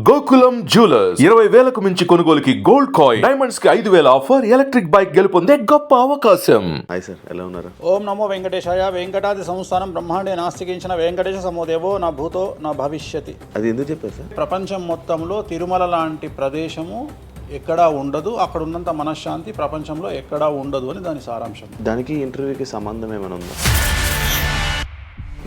Gokulam jewellers 20,000కు మించి కొనుగోలుకి gold coin, diamonds కి 5,000 ఆఫర్, ఎలక్ట్రిక్ బైక్ గెలుపొందే గొప్ప అవకాశం. హాయ్ సార్, ఎలా ఉన్నారు? ఓం నమో వెంకటేశాయ. వెంకటాది సంస్థానం బ్రహ్మాండే నాస్తికించిన వెంకటేశ సమోదేవో నా భూతో నా భవిష్యతి. అది ఎందుకు చెప్పారు సార్? ప్రపంచం మొత్తంలో తిరుమల లాంటి ప్రదేశము ఎక్కడా ఉండదు, అక్కడ ఉన్నంత మనశ్శాంతి ప్రపంచంలో ఎక్కడా ఉండదు అని దాని సారాంశం. దానికి ఇంటర్వ్యూకి సంబంధం ఏమైనా ఉందా?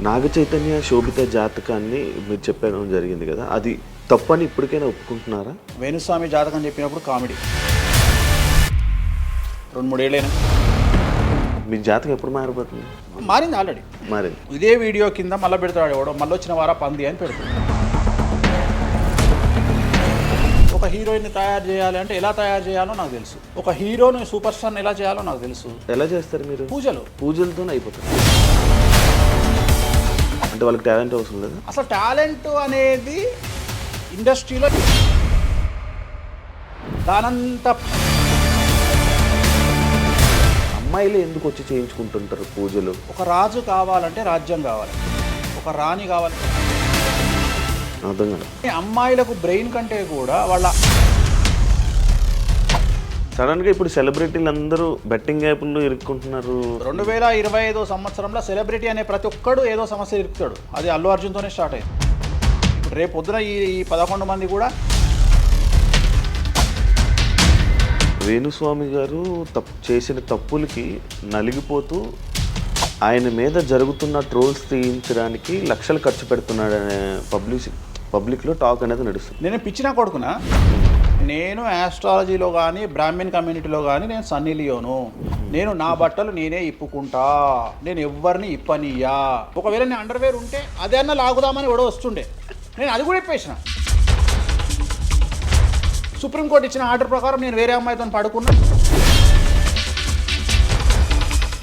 నాగ చైతన్య శోభిత జాతకాన్ని మీరు చెప్పడం జరిగింది కదా, అది తప్పని ఇప్పటికైనా ఒప్పుకుంటున్నారా? వేణుస్వామి జాతకం చెప్పినప్పుడు కామెడీ 2-3 ఏళ్ళైనా మీ జాతకం ఎప్పుడు మారిపోతుంది? మారింది, ఆల్రెడీ మారింది. ఇదే వీడియో కింద మళ్ళీ పెడతాడు ఎవడో, మళ్ళీ వచ్చిన వారా పంది అని పెడతాడు. ఒక హీరోయిన్ని తయారు చేయాలి అంటే ఎలా తయారు చేయాలో నాకు తెలుసు, ఒక హీరోని సూపర్ స్టార్ని ఎలా చేయాలో నాకు తెలుసు. ఎలా చేస్తారు మీరు? పూజలతోనే అయిపోతుంది. అంటే వాళ్ళకి టాలెంట్ అవసరం లేదు. అసలు టాలెంట్ అనేది ఇండస్ట్రీలో దానంత అమ్మాయిలు ఎందుకు వచ్చి చేయించుకుంటుంటారు పూజలు? ఒక రాజు కావాలంటే రాజ్యం కావాలి, ఒక రాణి కావాలి. అర్థం కాదు. అమ్మాయిలకు బ్రెయిన్ కంటే కూడా వాళ్ళ సడన్గా ఇప్పుడు సెలబ్రిటీలు అందరూ బెట్టింగ్ యాప్లు ఇరుక్కుంటున్నారు. 2025 సంవత్సరంలో సెలబ్రిటీ అనే ప్రతి ఒక్కడు ఏదో సమస్య ఇరుకుతాడు. అది అల్లు అర్జున్తోనే స్టార్ట్ అయింది. ఇప్పుడు రేపు పొద్దున ఈ 11 మంది కూడా వేణుస్వామి గారు చేసిన తప్పులకి నలిగిపోతూ ఆయన మీద జరుగుతున్న ట్రోల్స్ తీయించడానికి లక్షలు ఖర్చు పెడుతున్నాడనే పబ్లిక్లో టాక్ అనేది నడుస్తుంది. నేను పిచ్చినా కొడుకున్నా, నేను ఆస్ట్రాలజీలో కానీ బ్రాహ్మణ్ కమ్యూనిటీలో కానీ నేను సన్నీ లియోను. నేను నా బట్టలు నేనే ఇప్పుకుంటా, నేను ఎవరిని ఇప్పనియా. ఒకవేళ నేను అండర్వేర్ ఉంటే అదే అన్న లాగుదామని కూడా వస్తుండే, నేను అది కూడా ఇప్పేసిన. సుప్రీంకోర్టు ఇచ్చిన ఆర్డర్ ప్రకారం నేను వేరే అమ్మాయితో పడుకున్నా.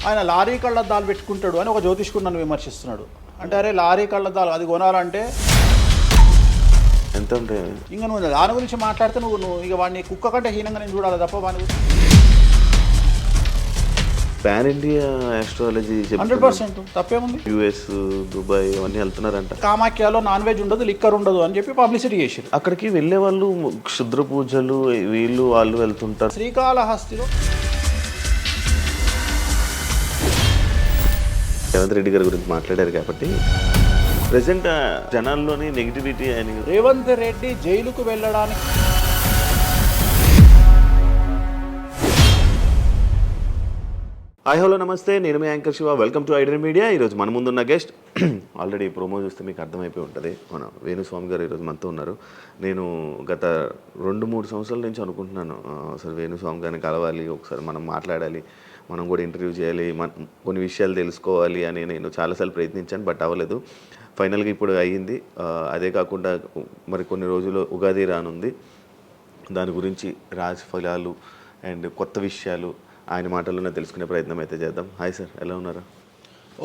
ఆయన లారీ కళ్ళద్దాలు పెట్టుకుంటాడు అని ఒక జ్యోతిష్కుడు నన్ను విమర్శిస్తున్నాడు. అంటే అరే లారీ కళ్ళద్దాలు అది కొనాలంటే ఎంత ఉంటే ఇంకా నువ్వు దాని గురించి మాట్లాడితే నువ్వు ఇక వాడిని కుక్క కంటే హీనంగా నేను చూడాలి తప్ప వాని గురించి. పాన్ ఇండియా ఆస్ట్రాలజీ 100% తప్పేముంది. యుఎస్, దుబాయ్ అవన్నీ వెళ్తున్నారంట. కామాఖ్యలో నాన్ వెజ్ ఉండదు, లిక్కర్ ఉండదు అని చెప్పి పబ్లిసిటీ చేశారు. అక్కడికి వెళ్ళే వాళ్ళు క్షుద్ర పూజలు వీళ్ళు వాళ్ళు వెళ్తుంటారు. శ్రీకాళహస్తిలో రేవంత్ రెడ్డి గారి గురించి మాట్లాడారు కాబట్టి ప్రజెంట్ జనాల్లోని నెగిటివిటీ అని. రేవంత్ రెడ్డి జైలుకు వెళ్ళడానికి హాయ్ హలో నమస్తే, నేను మీ anchor Shiva. Welcome to Aiden media. ఈరోజు మన ముందున్న గెస్ట్ ఆల్రెడీ ప్రోమో చూస్తే మీకు అర్థమైపోయి ఉంటుంది, మన వేణుస్వామి గారు ఈరోజు మనతో ఉన్నారు. నేను గత 2-3 సంవత్సరాల నుంచి అనుకుంటున్నాను అసలు వేణుస్వామి గారిని కలవాలి, ఒకసారి మనం మాట్లాడాలి, మనం కూడా ఇంటర్వ్యూ చేయాలి, కొన్ని విషయాలు తెలుసుకోవాలి అని నేను చాలాసార్లు ప్రయత్నించాను, బట్ అవ్వలేదు. ఫైనల్గా ఇప్పుడు అయ్యింది. అదే కాకుండా మరి కొన్ని రోజులు ఉగాది రానుంది, దాని గురించి రాశి ఫలాలు అండ్ కొత్త విషయాలు ఆయన మాటల్లోనే తెలుసుకునే ప్రయత్నం అయితే చేద్దాం. హాయ్ సార్, ఎలా ఉన్నారు?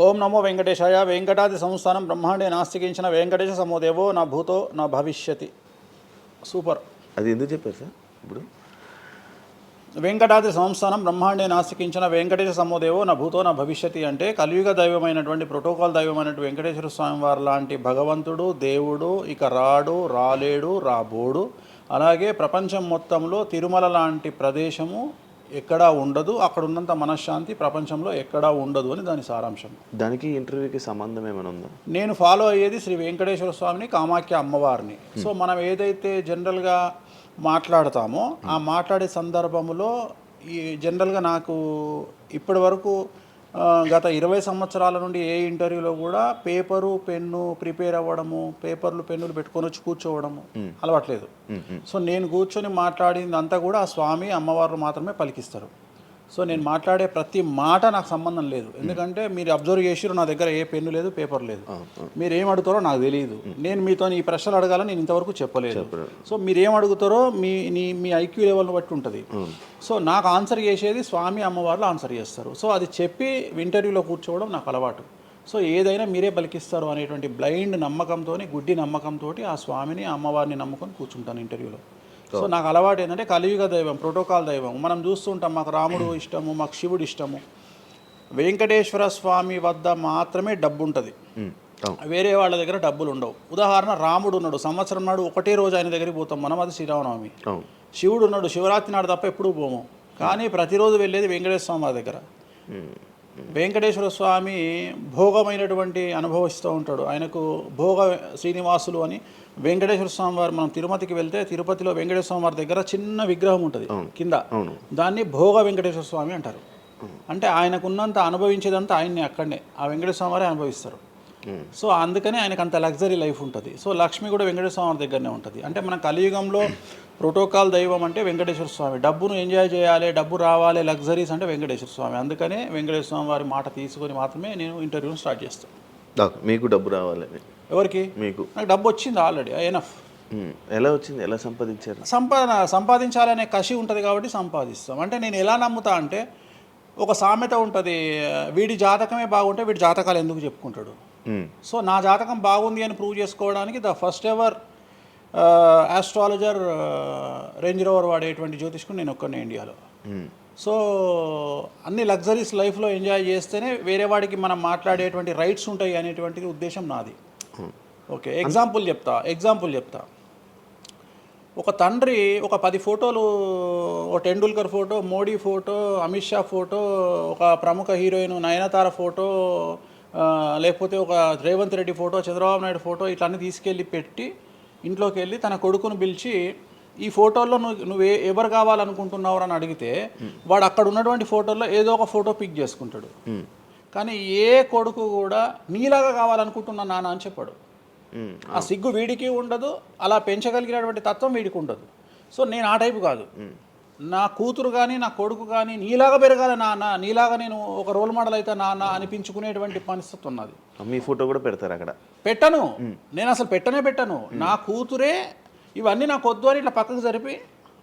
ఓం నమో వెంకటేశాయ. వెంకటాది సంస్థానం బ్రహ్మాండే నాస్తికించిన వెంకటేశ సమోదేవో నా భూతో నా భవిష్యతి. సూపర్. అది ఎందుకు చెప్పారు సార్? ఇప్పుడు వెంకటాది సంస్థానం బ్రహ్మాండే నాస్తికించిన వెంకటేశ సమోదేవో నా భూతో నా భవిష్యతి అంటే కలియుగ దైవమైనటువంటి ప్రోటోకాల్ దైవమైనటువంటి వెంకటేశ్వర స్వామి వారు లాంటి భగవంతుడు, దేవుడు ఇక రాడు, రాలేడు, రాబోడు. అలాగే ప్రపంచం మొత్తంలో తిరుమల లాంటి ప్రదేశము ఎక్కడా ఉండదు, అక్కడ ఉన్నంత మనశ్శాంతి ప్రపంచంలో ఎక్కడా ఉండదు అని దాని సారాంశం. దానికి ఇంటర్వ్యూకి సంబంధం ఏమైనా ఉందా? నేను ఫాలో అయ్యేది శ్రీ వెంకటేశ్వర స్వామిని, కామాఖ్య అమ్మవారిని. సో మనం ఏదైతే జనరల్గా మాట్లాడతామో ఆ మాట్లాడే సందర్భంలో ఈ జనరల్గా నాకు ఇప్పటి వరకు గత 20 సంవత్సరాల నుండి ఏ ఇంటర్వ్యూలో కూడా పేపరు పెన్ను ప్రిపేర్ అవ్వడము, పేపర్లు పెన్నులు పెట్టుకొని వచ్చి కూర్చోవడము అలవాట్లేదు. సో నేను కూర్చొని మాట్లాడింది అంతా కూడా ఆ స్వామి అమ్మవారు మాత్రమే పలికిస్తారు. సో నేను మాట్లాడే ప్రతి మాట నాకు సంబంధం లేదు, ఎందుకంటే మీరు అబ్జర్వ్ చేసిరు నా దగ్గర ఏ పెన్ను లేదు, పేపర్ లేదు. మీరు ఏం అడుగుతారో నాకు తెలియదు, నేను మీతో ఈ ప్రశ్నలు అడగాలని నేను ఇంతవరకు చెప్పలేదు. సో మీరు ఏం అడుగుతారో మీ ఐక్యూ లెవెల్ని బట్టి ఉంటుంది. సో నాకు ఆన్సర్ చేసేది స్వామి అమ్మవార్లు ఆన్సర్ చేస్తారు. సో అది చెప్పి ఇంటర్వ్యూలో కూర్చోవడం నాకు అలవాటు. సో ఏదైనా మీరే పలికిస్తారు అనేటువంటి బ్లైండ్ నమ్మకంతో, గుడ్డి నమ్మకంతో ఆ స్వామిని అమ్మవారిని నమ్ముకొని కూర్చుంటాను ఇంటర్వ్యూలో. సో నాకు అలవాటు ఏంటంటే కలియుగ దైవం, ప్రోటోకాల్ దైవం మనం చూస్తుంటాం. మాకు రాముడు ఇష్టము, మాకు శివుడు ఇష్టము. వెంకటేశ్వర స్వామి వద్ద మాత్రమే డబ్బు ఉంటుంది, వేరే వాళ్ళ దగ్గర డబ్బులు ఉండవు. ఉదాహరణ రాముడు ఉన్నాడు, సంవత్సరం నాడు ఒకటే రోజు ఆయన దగ్గరికి పోతాం మనం, అది శ్రీరామనవమి. శివుడు ఉన్నాడు, శివరాత్రి నాడు తప్ప ఎప్పుడూ పోము, కానీ ప్రతిరోజు వెళ్ళేది వెంకటేశ్వర స్వామి వారి దగ్గర. వెంకటేశ్వర స్వామి భోగమైనటువంటి అనుభవిస్తూ ఉంటాడు. ఆయనకు భోగ శ్రీనివాసులు అని వెంకటేశ్వర స్వామి వారు, మనం తిరుపతికి వెళ్తే తిరుపతిలో వెంకటేశ్వర స్వామి వారి దగ్గర చిన్న విగ్రహం ఉంటుంది కింద, దాన్ని భోగ వెంకటేశ్వర స్వామి అంటారు. అంటే ఆయనకున్నంత అనుభవించేదంతా ఆయన్ని అక్కడనే ఆ వెంకటేశ్వర స్వామి వారే అనుభవిస్తారు. సో అందుకని ఆయనకు అంత లగ్జరీ లైఫ్ ఉంటుంది. సో లక్ష్మి కూడా వెంకటేశ్వర స్వామి వారి దగ్గరనే ఉంటుంది. అంటే మన కలియుగంలో ప్రోటోకాల్ దైవం అంటే వెంకటేశ్వర స్వామి. డబ్బును ఎంజాయ్ చేయాలి, డబ్బు రావాలి, లగ్జరీస్ అంటే వెంకటేశ్వర స్వామి. అందుకనే వెంకటేశ్వర స్వామి వారి మాట తీసుకొని మాత్రమే నేను ఇంటర్వ్యూని స్టార్ట్ చేస్తాను. మీకు డబ్బు రావాలని? ఎవరికి? మీకు. నాకు డబ్బు వచ్చింది ఆల్రెడీ, ఎనఫ్. ఎలా వచ్చింది? ఎలా సంపాదించారు? సంపాదించాలనే కసి ఉంటుంది కాబట్టి సంపాదిస్తాం. అంటే నేను ఎలా నమ్ముతా అంటే, ఒక సామెత ఉంటుంది, వీడి జాతకమే బాగుంటే వీడి జాతకాలు ఎందుకు చెప్పుకుంటాడు. సో నా జాతకం బాగుంది అని ప్రూవ్ చేసుకోవడానికి the first ever astrologer range rover వాడేటువంటి జ్యోతిష్కుడు నేను ఒక్కనే ఇండియాలో. సో అన్ని లగ్జరీస్ లైఫ్లో ఎంజాయ్ చేస్తేనే వేరే వాడికి మనం మాట్లాడేటువంటి రైట్స్ ఉంటాయి అనేటువంటిది ఉద్దేశం నాది. ఓకే, ఎగ్జాంపుల్ చెప్తా. ఒక తండ్రి ఒక 10 ఫోటోలు, ఒక Tendulkar photo, Modi photo, Amit Shah photo, ఒక ప్రముఖ హీరోయిన్ నయనతార ఫోటో, లేకపోతే ఒక రేవంత్ రెడ్డి ఫోటో, చంద్రబాబు నాయుడు ఫోటో, ఇట్లన్నీ తీసుకెళ్ళి పెట్టి ఇంట్లోకి వెళ్ళి తన కొడుకును పిలిచి, ఈ ఫోటోల్లో నువ్వు ఎవరు కావాలనుకుంటున్నావు అని అడిగితే వాడు అక్కడ ఉన్నటువంటి ఫోటోల్లో ఏదో ఒక ఫోటో పిక్ చేసుకుంటాడు. కానీ ఏ కొడుకు కూడా నీలాగా కావాలనుకుంటున్నా నాన్న అని చెప్పాడు. ఆ సిగ్గు వీడికి ఉండదు, అలా పెంచగలిగినటువంటి తత్వం వీడికి ఉండదు. సో నేను ఆ టైపు కాదు. నా కూతురు కానీ నా కొడుకు కానీ నీలాగా పెరగాలి నాన్న, నీలాగా నేను ఒక రోల్ మోడల్ అయితే నాన్న అనిపించుకునేటువంటి పరిస్థితి ఉన్నది. మీ ఫోటో కూడా పెడతారు అక్కడ? పెట్టను, నేను అసలు పెట్టను. నా కూతురే ఇవన్నీ నాకు వద్దు అని ఇట్లా పక్కకు జరిపి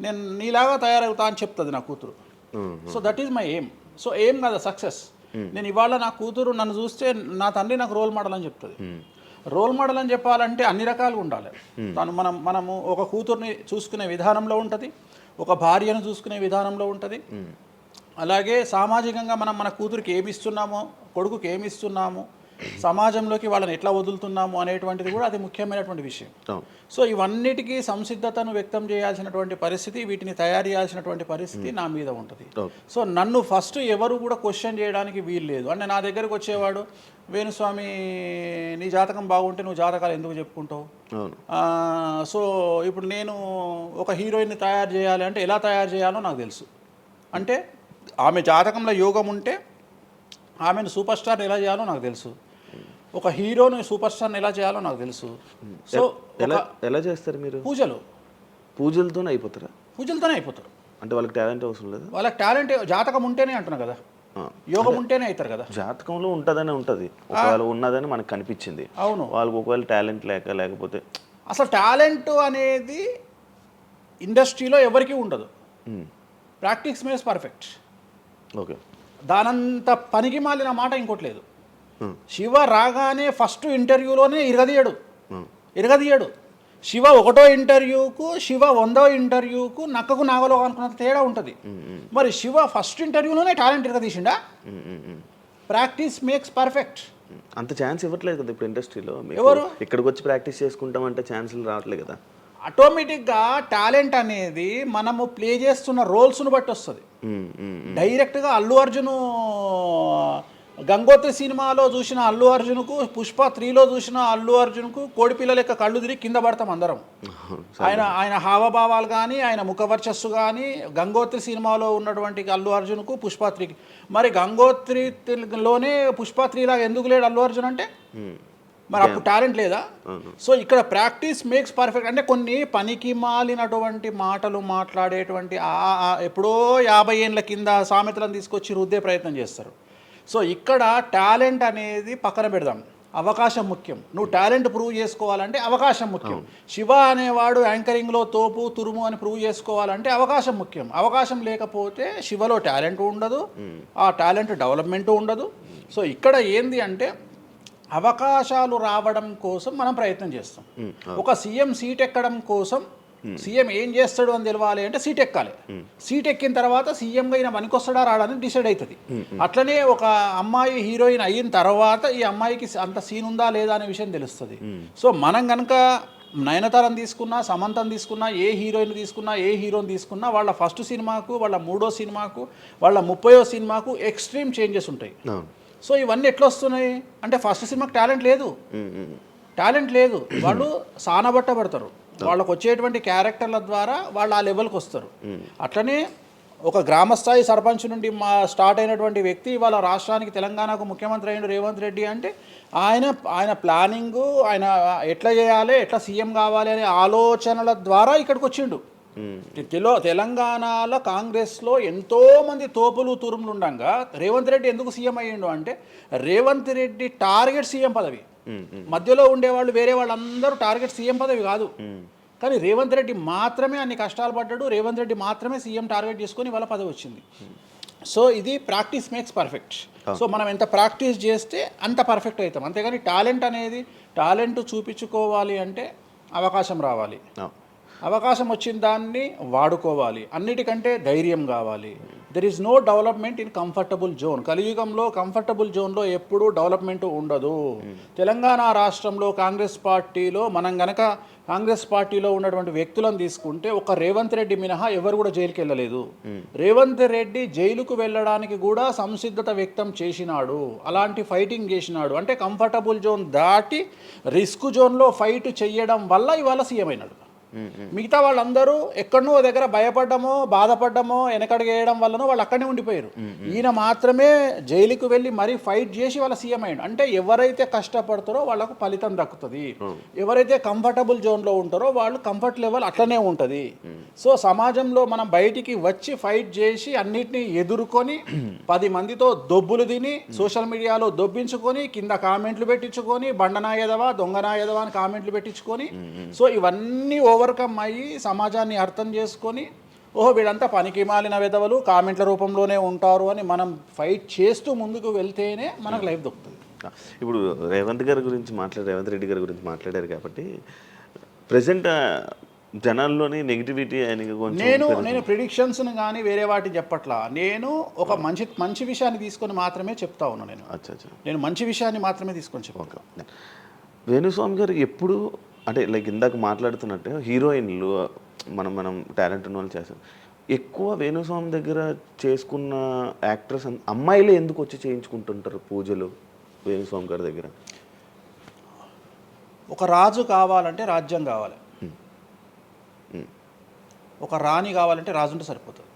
నేను నీలాగా తయారవుతా అని చెప్తుంది నా కూతురు. So that is my aim. So aim కదా సక్సెస్. నేను ఇవాళ నా కూతురు నన్ను చూస్తే నా తండ్రి నాకు రోల్ మోడల్ అని చెప్తుంది. రోల్ మోడల్ అని చెప్పాలంటే అన్ని రకాలుగా ఉండాలి. తను మనము ఒక కూతుర్ని చూసుకునే విధానంలో ఉంటుంది, ఒక భార్యను చూసుకునే విధానంలో ఉంటుంది. అలాగే సామాజికంగా మనం మన కూతురికి ఏమి ఇస్తున్నామో, కొడుకుకి ఏమి ఇస్తున్నాము, సమాజంలోకి వాళ్ళని ఎట్లా వదులుతున్నాము అనేటువంటిది కూడా అది ముఖ్యమైనటువంటి విషయం. సో ఇవన్నిటికీ సంసిద్ధతను వ్యక్తం చేయాల్సినటువంటి పరిస్థితి, వీటిని తయారు చేయాల్సినటువంటి పరిస్థితి నా మీద ఉంటుంది. సో నన్ను ఫస్ట్ ఎవరు కూడా క్వశ్చన్ చేయడానికి వీలు లేదు. అంటే నా దగ్గరకు వచ్చేవాడు, వేణుస్వామి నీ జాతకం బాగుంటే నువ్వు జాతకాలు ఎందుకు చెప్పుకుంటావు. సో ఇప్పుడు నేను ఒక హీరోయిన్ని తయారు చేయాలి అంటే ఎలా తయారు చేయాలో నాకు తెలుసు. అంటే ఆమె జాతకంలో యోగం ఉంటే ఆమెను సూపర్ స్టార్ని ఎలా చేయాలో నాకు తెలుసు, ఒక హీరోని సూపర్ స్టార్ని ఎలా చేయాలో నాకు తెలుసు. సో ఎలా చేస్తారు మీరు? పూజలతోనే అయిపోతారా? పూజలతోనే అయిపోతారు. అంటే వాళ్ళకి టాలెంట్ అవసరం లేదు? వాళ్ళకి టాలెంట్ జాతకం ఉంటేనే అంటున్నా కదా, యోగం ఉంటేనే అవుతారు కదా. జాతకంలో ఉంటుందని ఉంటుంది, ఒకవేళ ఉన్నదని మనకు కనిపించింది. అవును, వాళ్ళకి ఒకవేళ టాలెంట్ లేకపోతే అసలు టాలెంట్ అనేది ఇండస్ట్రీలో ఎవరికీ ఉండదు. Practice makes perfect. ఓకే, దానంత పనికి మాలిన మాట ఇంకోటి లేదు. శివ రాగానే ఫస్ట్ ఇంటర్వ్యూలోనే ఇరగదీయడు. శివ 1వ ఇంటర్వ్యూకు, శివ 100వ ఇంటర్వ్యూకు నక్కకు నాగలో అనుకున్నంత తేడా ఉంటుంది. మరి శివ ఫస్ట్ ఇంటర్వ్యూలోనే టాలెంట్ ఇరగదీసిండా? Practice makes perfect. అంత ఛాన్స్ ఇవ్వట్లేదు కదా ఇప్పుడు ఇండస్ట్రీలో. ఎవరు ఇక్కడికి వచ్చి ప్రాక్టీస్ చేసుకుంటామంటే ఛాన్సులు రావట్లేదు కదా. ఆటోమేటిక్గా టాలెంట్ అనేది మనము ప్లే చేస్తున్న రోల్స్ను బట్టి వస్తుంది. డైరెక్ట్గా అల్లు అర్జున్ గంగోత్రి సినిమాలో చూసిన అల్లు అర్జున్కు, పుష్ప 3లో చూసిన అల్లు అర్జున్కు కోడిపిల్ల లెక్క కళ్ళు తిరిగి కింద పడతాం అందరం. ఆయన హావభావాలు కానీ, ఆయన ముఖవర్చస్సు కానీ, గంగోత్రి సినిమాలో ఉన్నటువంటి అల్లు అర్జున్కు, పుష్ప 3కి. మరి గంగోత్రిలోనే పుష్ప 3 లాగా ఎందుకు లేడు అల్లు అర్జున్ అంటే? మరి అప్పుడు టాలెంట్ లేదా? సో ఇక్కడ ప్రాక్టీస్ మేక్స్ పర్ఫెక్ట్. అంటే కొన్ని పనికి మాలినటువంటి మాటలు మాట్లాడేటువంటి ఎప్పుడో 50 ఏళ్ళ కింద సామెతలను తీసుకొచ్చి రుద్దే ప్రయత్నం చేస్తారు. సో ఇక్కడ టాలెంట్ అనేది పక్కన పెడదాం, అవకాశం ముఖ్యం. నువ్వు టాలెంట్ ప్రూవ్ చేసుకోవాలంటే అవకాశం ముఖ్యం. శివ అనేవాడు యాంకరింగ్లో తోపు తురుము అని ప్రూవ్ చేసుకోవాలంటే అవకాశం ముఖ్యం. అవకాశం లేకపోతే శివలో టాలెంట్ ఉండదు, ఆ టాలెంట్ డెవలప్మెంట్ ఉండదు. సో ఇక్కడ ఏంది అంటే అవకాశాలు రావడం కోసం మనం ప్రయత్నం చేస్తాం. ఒక సీఎం సీట్ ఎక్కడం కోసం సీఎం ఏం చేస్తాడు అని తెలవాలి అంటే సీట్ ఎక్కాలి. సీట్ ఎక్కిన తర్వాత సీఎంగా ఈయన పనికొస్తాడా రాడని డిసైడ్ అవుతుంది. అట్లనే ఒక అమ్మాయి హీరోయిన్ అయిన తర్వాత ఈ అమ్మాయికి అంత సీన్ ఉందా లేదా అనే విషయం తెలుస్తుంది. సో మనం కనుక నయనతారని తీసుకున్నా, సమంతని తీసుకున్నా, ఏ హీరోయిన్ తీసుకున్నా, ఏ హీరోని తీసుకున్నా, వాళ్ళ ఫస్ట్ సినిమాకు, వాళ్ళ 3వ సినిమాకు, వాళ్ళ 30వ సినిమాకు ఎక్స్ట్రీమ్ చేంజెస్ ఉంటాయి. సో ఇవన్నీ ఎట్లా వస్తున్నాయి అంటే ఫస్ట్ సినిమాకి టాలెంట్ లేదు, వాళ్ళు సానబట్టబడతారు, వాళ్ళకు వచ్చేటువంటి క్యారెక్టర్ల ద్వారా వాళ్ళు ఆ లెవెల్కి వస్తారు. అట్లనే ఒక గ్రామస్థాయి సర్పంచ్ నుండి స్టార్ట్ అయినటువంటి వ్యక్తి వాళ్ళ రాష్ట్రానికి తెలంగాణకు ముఖ్యమంత్రి అయిన రేవంత్ రెడ్డి అంటే ఆయన ప్లానింగు, ఆయన ఎట్లా చేయాలి, ఎట్లా సీఎం కావాలి అనే ఆలోచనల ద్వారా ఇక్కడికి వచ్చిండు. తెలంగాణలో కాంగ్రెస్లో ఎంతోమంది తోపులు తురుములు ఉండగా రేవంత్ రెడ్డి ఎందుకు సీఎం అయ్యిండు అంటే రేవంత్ రెడ్డి టార్గెట్ సీఎం పదవి. మధ్యలో ఉండేవాళ్ళు వేరే వాళ్ళందరూ టార్గెట్ సీఎం పదవి కాదు. కానీ రేవంత్ రెడ్డి మాత్రమే అన్ని కష్టాలు పడ్డాడు, రేవంత్ రెడ్డి మాత్రమే సీఎం టార్గెట్ చేసుకొని వాళ్ళ పదవి వచ్చింది. సో ఇది ప్రాక్టీస్ మేక్స్ పర్ఫెక్ట్. సో మనం ఎంత ప్రాక్టీస్ చేస్తే అంత పర్ఫెక్ట్ అవుతాం. అంతేగాని టాలెంట్ చూపించుకోవాలి అంటే అవకాశం రావాలి, అవకాశం వచ్చిన దాన్ని వాడుకోవాలి, అన్నిటికంటే ధైర్యం కావాలి. There is no development in comfortable zone. కలియుగంలో కంఫర్టబుల్ జోన్లో ఎప్పుడూ డెవలప్మెంట్ ఉండదు. తెలంగాణ రాష్ట్రంలో కాంగ్రెస్ పార్టీలో మనం గనక కాంగ్రెస్ పార్టీలో ఉన్నటువంటి వ్యక్తులను తీసుకుంటే ఒక రేవంత్ రెడ్డి మినహా ఎవరు కూడా జైలుకి వెళ్ళలేదు. రేవంత్ రెడ్డి జైలుకు వెళ్ళడానికి కూడా సంసిద్ధత వ్యక్తం చేసినాడు, అలాంటి ఫైటింగ్ చేసినాడు. అంటే కంఫర్టబుల్ జోన్ దాటి రిస్క్ జోన్లో ఫైట్ చేయడం వల్ల ఇవాళ సీఎం అయినాడు. మిగతా వాళ్ళందరూ ఎక్కడనో దగ్గర భయపడ్డమో బాధపడ్డమో వెనకడిగేయడం వల్లనో వాళ్ళు అక్కడనే ఉండిపోయారు. ఈయన మాత్రమే జైలుకు వెళ్ళి మరీ ఫైట్ చేసి వాళ్ళ సీఎం అయ్యాడు. అంటే ఎవరైతే కష్టపడతారో వాళ్ళకు ఫలితం దక్కుతుంది, ఎవరైతే కంఫర్టబుల్ జోన్లో ఉంటారో వాళ్ళు కంఫర్ట్ లెవెల్ అట్లనే ఉంటుంది. సో సమాజంలో మనం బయటికి వచ్చి ఫైట్ చేసి అన్నిటినీ ఎదుర్కొని 10 మందితో దొబ్బులు తిని సోషల్ మీడియాలో దొబ్బించుకొని కింద కామెంట్లు పెట్టించుకొని బండనాయదవా దొంగనాయదవా అని కామెంట్లు పెట్టించుకొని సో ఇవన్నీ ఓవర్కమ్ అయ్యి సమాజాన్ని అర్థం చేసుకొని ఓహో వీళ్ళంతా పనికి మాలిన వెధవలు కామెంట్ల రూపంలోనే ఉంటారు అని మనం ఫైట్ చేస్తూ ముందుకు వెళ్తేనే మనకు లైఫ్ దొరుకుతుంది. ఇప్పుడు రేవంత్ రెడ్డి గారి గురించి మాట్లాడారు కాబట్టి ప్రజెంట్ జనాల్లోని నెగిటివిటీ నేను ప్రిడిక్షన్స్ని కానీ వేరే వాటి చెప్పట్లా. నేను ఒక మంచి విషయాన్ని తీసుకొని మాత్రమే చెప్తా ఉన్నా. నేను మంచి విషయాన్ని మాత్రమే తీసుకొని చెప్పాను. వేణుస్వామి గారు ఎప్పుడు అంటే లైక్ ఇందాక మాట్లాడుతున్నట్టు హీరోయిన్లు మనం టాలెంట్ ఉన్న వాళ్ళు చేస్తాం. ఎక్కువ వేణుస్వామి దగ్గర చేసుకున్న యాక్టర్స్ అమ్మాయిలే ఎందుకు వచ్చి చేయించుకుంటుంటారు పూజలు వేణుస్వామి గారి దగ్గర? ఒక రాజు కావాలంటే రాజ్యం కావాలి, ఒక రాణి కావాలంటే రాజు ఉంటే సరిపోతుంది.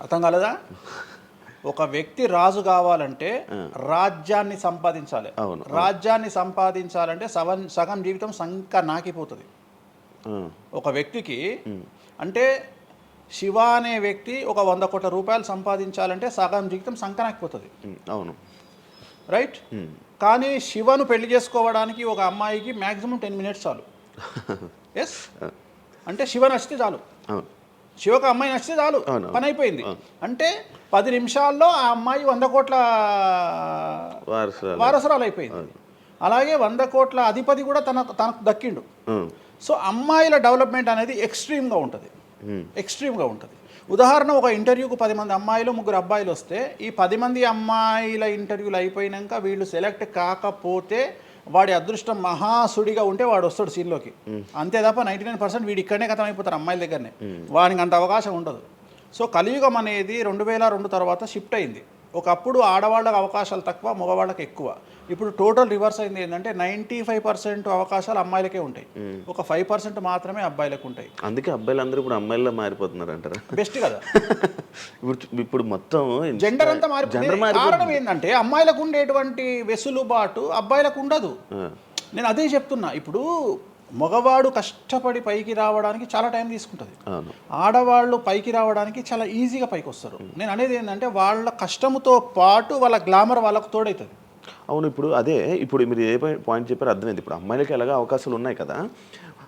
అర్థం కాలేదా? ఒక వ్యక్తి రాజు కావాలంటే రాజ్యాన్ని సంపాదించాలి. రాజ్యాన్ని సంపాదించాలంటే సగం జీవితం సంక నాకిపోతుంది ఒక వ్యక్తికి. అంటే శివ అనే వ్యక్తి ఒక 100 కోట్ల రూపాయలు సంపాదించాలంటే సగం జీవితం సంక నాకిపోతుంది. అవును, రైట్. కానీ శివను పెళ్లి చేసుకోవడానికి ఒక అమ్మాయికి మ్యాక్సిమం 10 మినిట్స్ చాలు. ఎస్, అంటే శివ నచ్చితే చాలు, శివకు అమ్మాయి నచ్చితే చాలు, పని అయిపోయింది. అంటే 10 నిమిషాల్లో ఆ అమ్మాయి 100 కోట్ల వారసురాలు అయిపోయింది. అలాగే 100 కోట్ల అధిపతి కూడా తనకు దక్కిండు. సో అమ్మాయిల డెవలప్మెంట్ అనేది ఎక్స్ట్రీమ్గా ఉంటుంది. ఉదాహరణ, ఒక ఇంటర్వ్యూకు 10 మంది అమ్మాయిలు 3 అబ్బాయిలు వస్తే ఈ 10 మంది అమ్మాయిల ఇంటర్వ్యూలు అయిపోయినాక వీళ్ళు సెలెక్ట్ కాకపోతే వాడి అదృష్టం మహాసుడిగా ఉంటే వాడు వస్తాడు సీన్లోకి. అంతే తప్ప 99% వీడు ఇక్కడనే కథం అయిపోతారు అమ్మాయిల దగ్గరనే, వాడికి అంత అవకాశం ఉండదు. సో కలియుగం అనేది 2002 తర్వాత షిఫ్ట్ అయింది. ఒకప్పుడు ఆడవాళ్ళకి అవకాశాలు తక్కువ, మగవాళ్ళకి ఎక్కువ. ఇప్పుడు టోటల్ రివర్స్ అయింది. ఏంటంటే 95% అవకాశాలు అమ్మాయిలకే ఉంటాయి, ఒక 5% మాత్రమే అబ్బాయిలకు ఉంటాయి. అందుకే అబ్బాయిలు అందరూ ఇప్పుడు అమ్మాయిలా మారిపోతున్నారు అంటారా? బెస్ట్ కదా. ఇప్పుడు మొత్తం జెండర్ అంతా మారిపోయింది. కారణం ఏంటంటే అమ్మాయిలకు ఉండేటువంటి వెసులుబాటు అబ్బాయిలకు ఉండదు. నేను అదే చెప్తున్నా. ఇప్పుడు మగవాడు కష్టపడి పైకి రావడానికి చాలా టైం తీసుకుంటుంది, ఆడవాళ్ళు పైకి రావడానికి చాలా ఈజీగా పైకి వస్తారు. నేను అనేది ఏంటంటే వాళ్ళ కష్టంతో పాటు వాళ్ళ గ్లామర్ వాళ్ళకు తోడవుతుంది. అవును, ఇప్పుడు మీరు ఏ పాయింట్ చెప్పారో అర్థమైంది. ఇప్పుడు అమ్మాయిలకి ఎలాగో అవకాశాలు ఉన్నాయి కదా,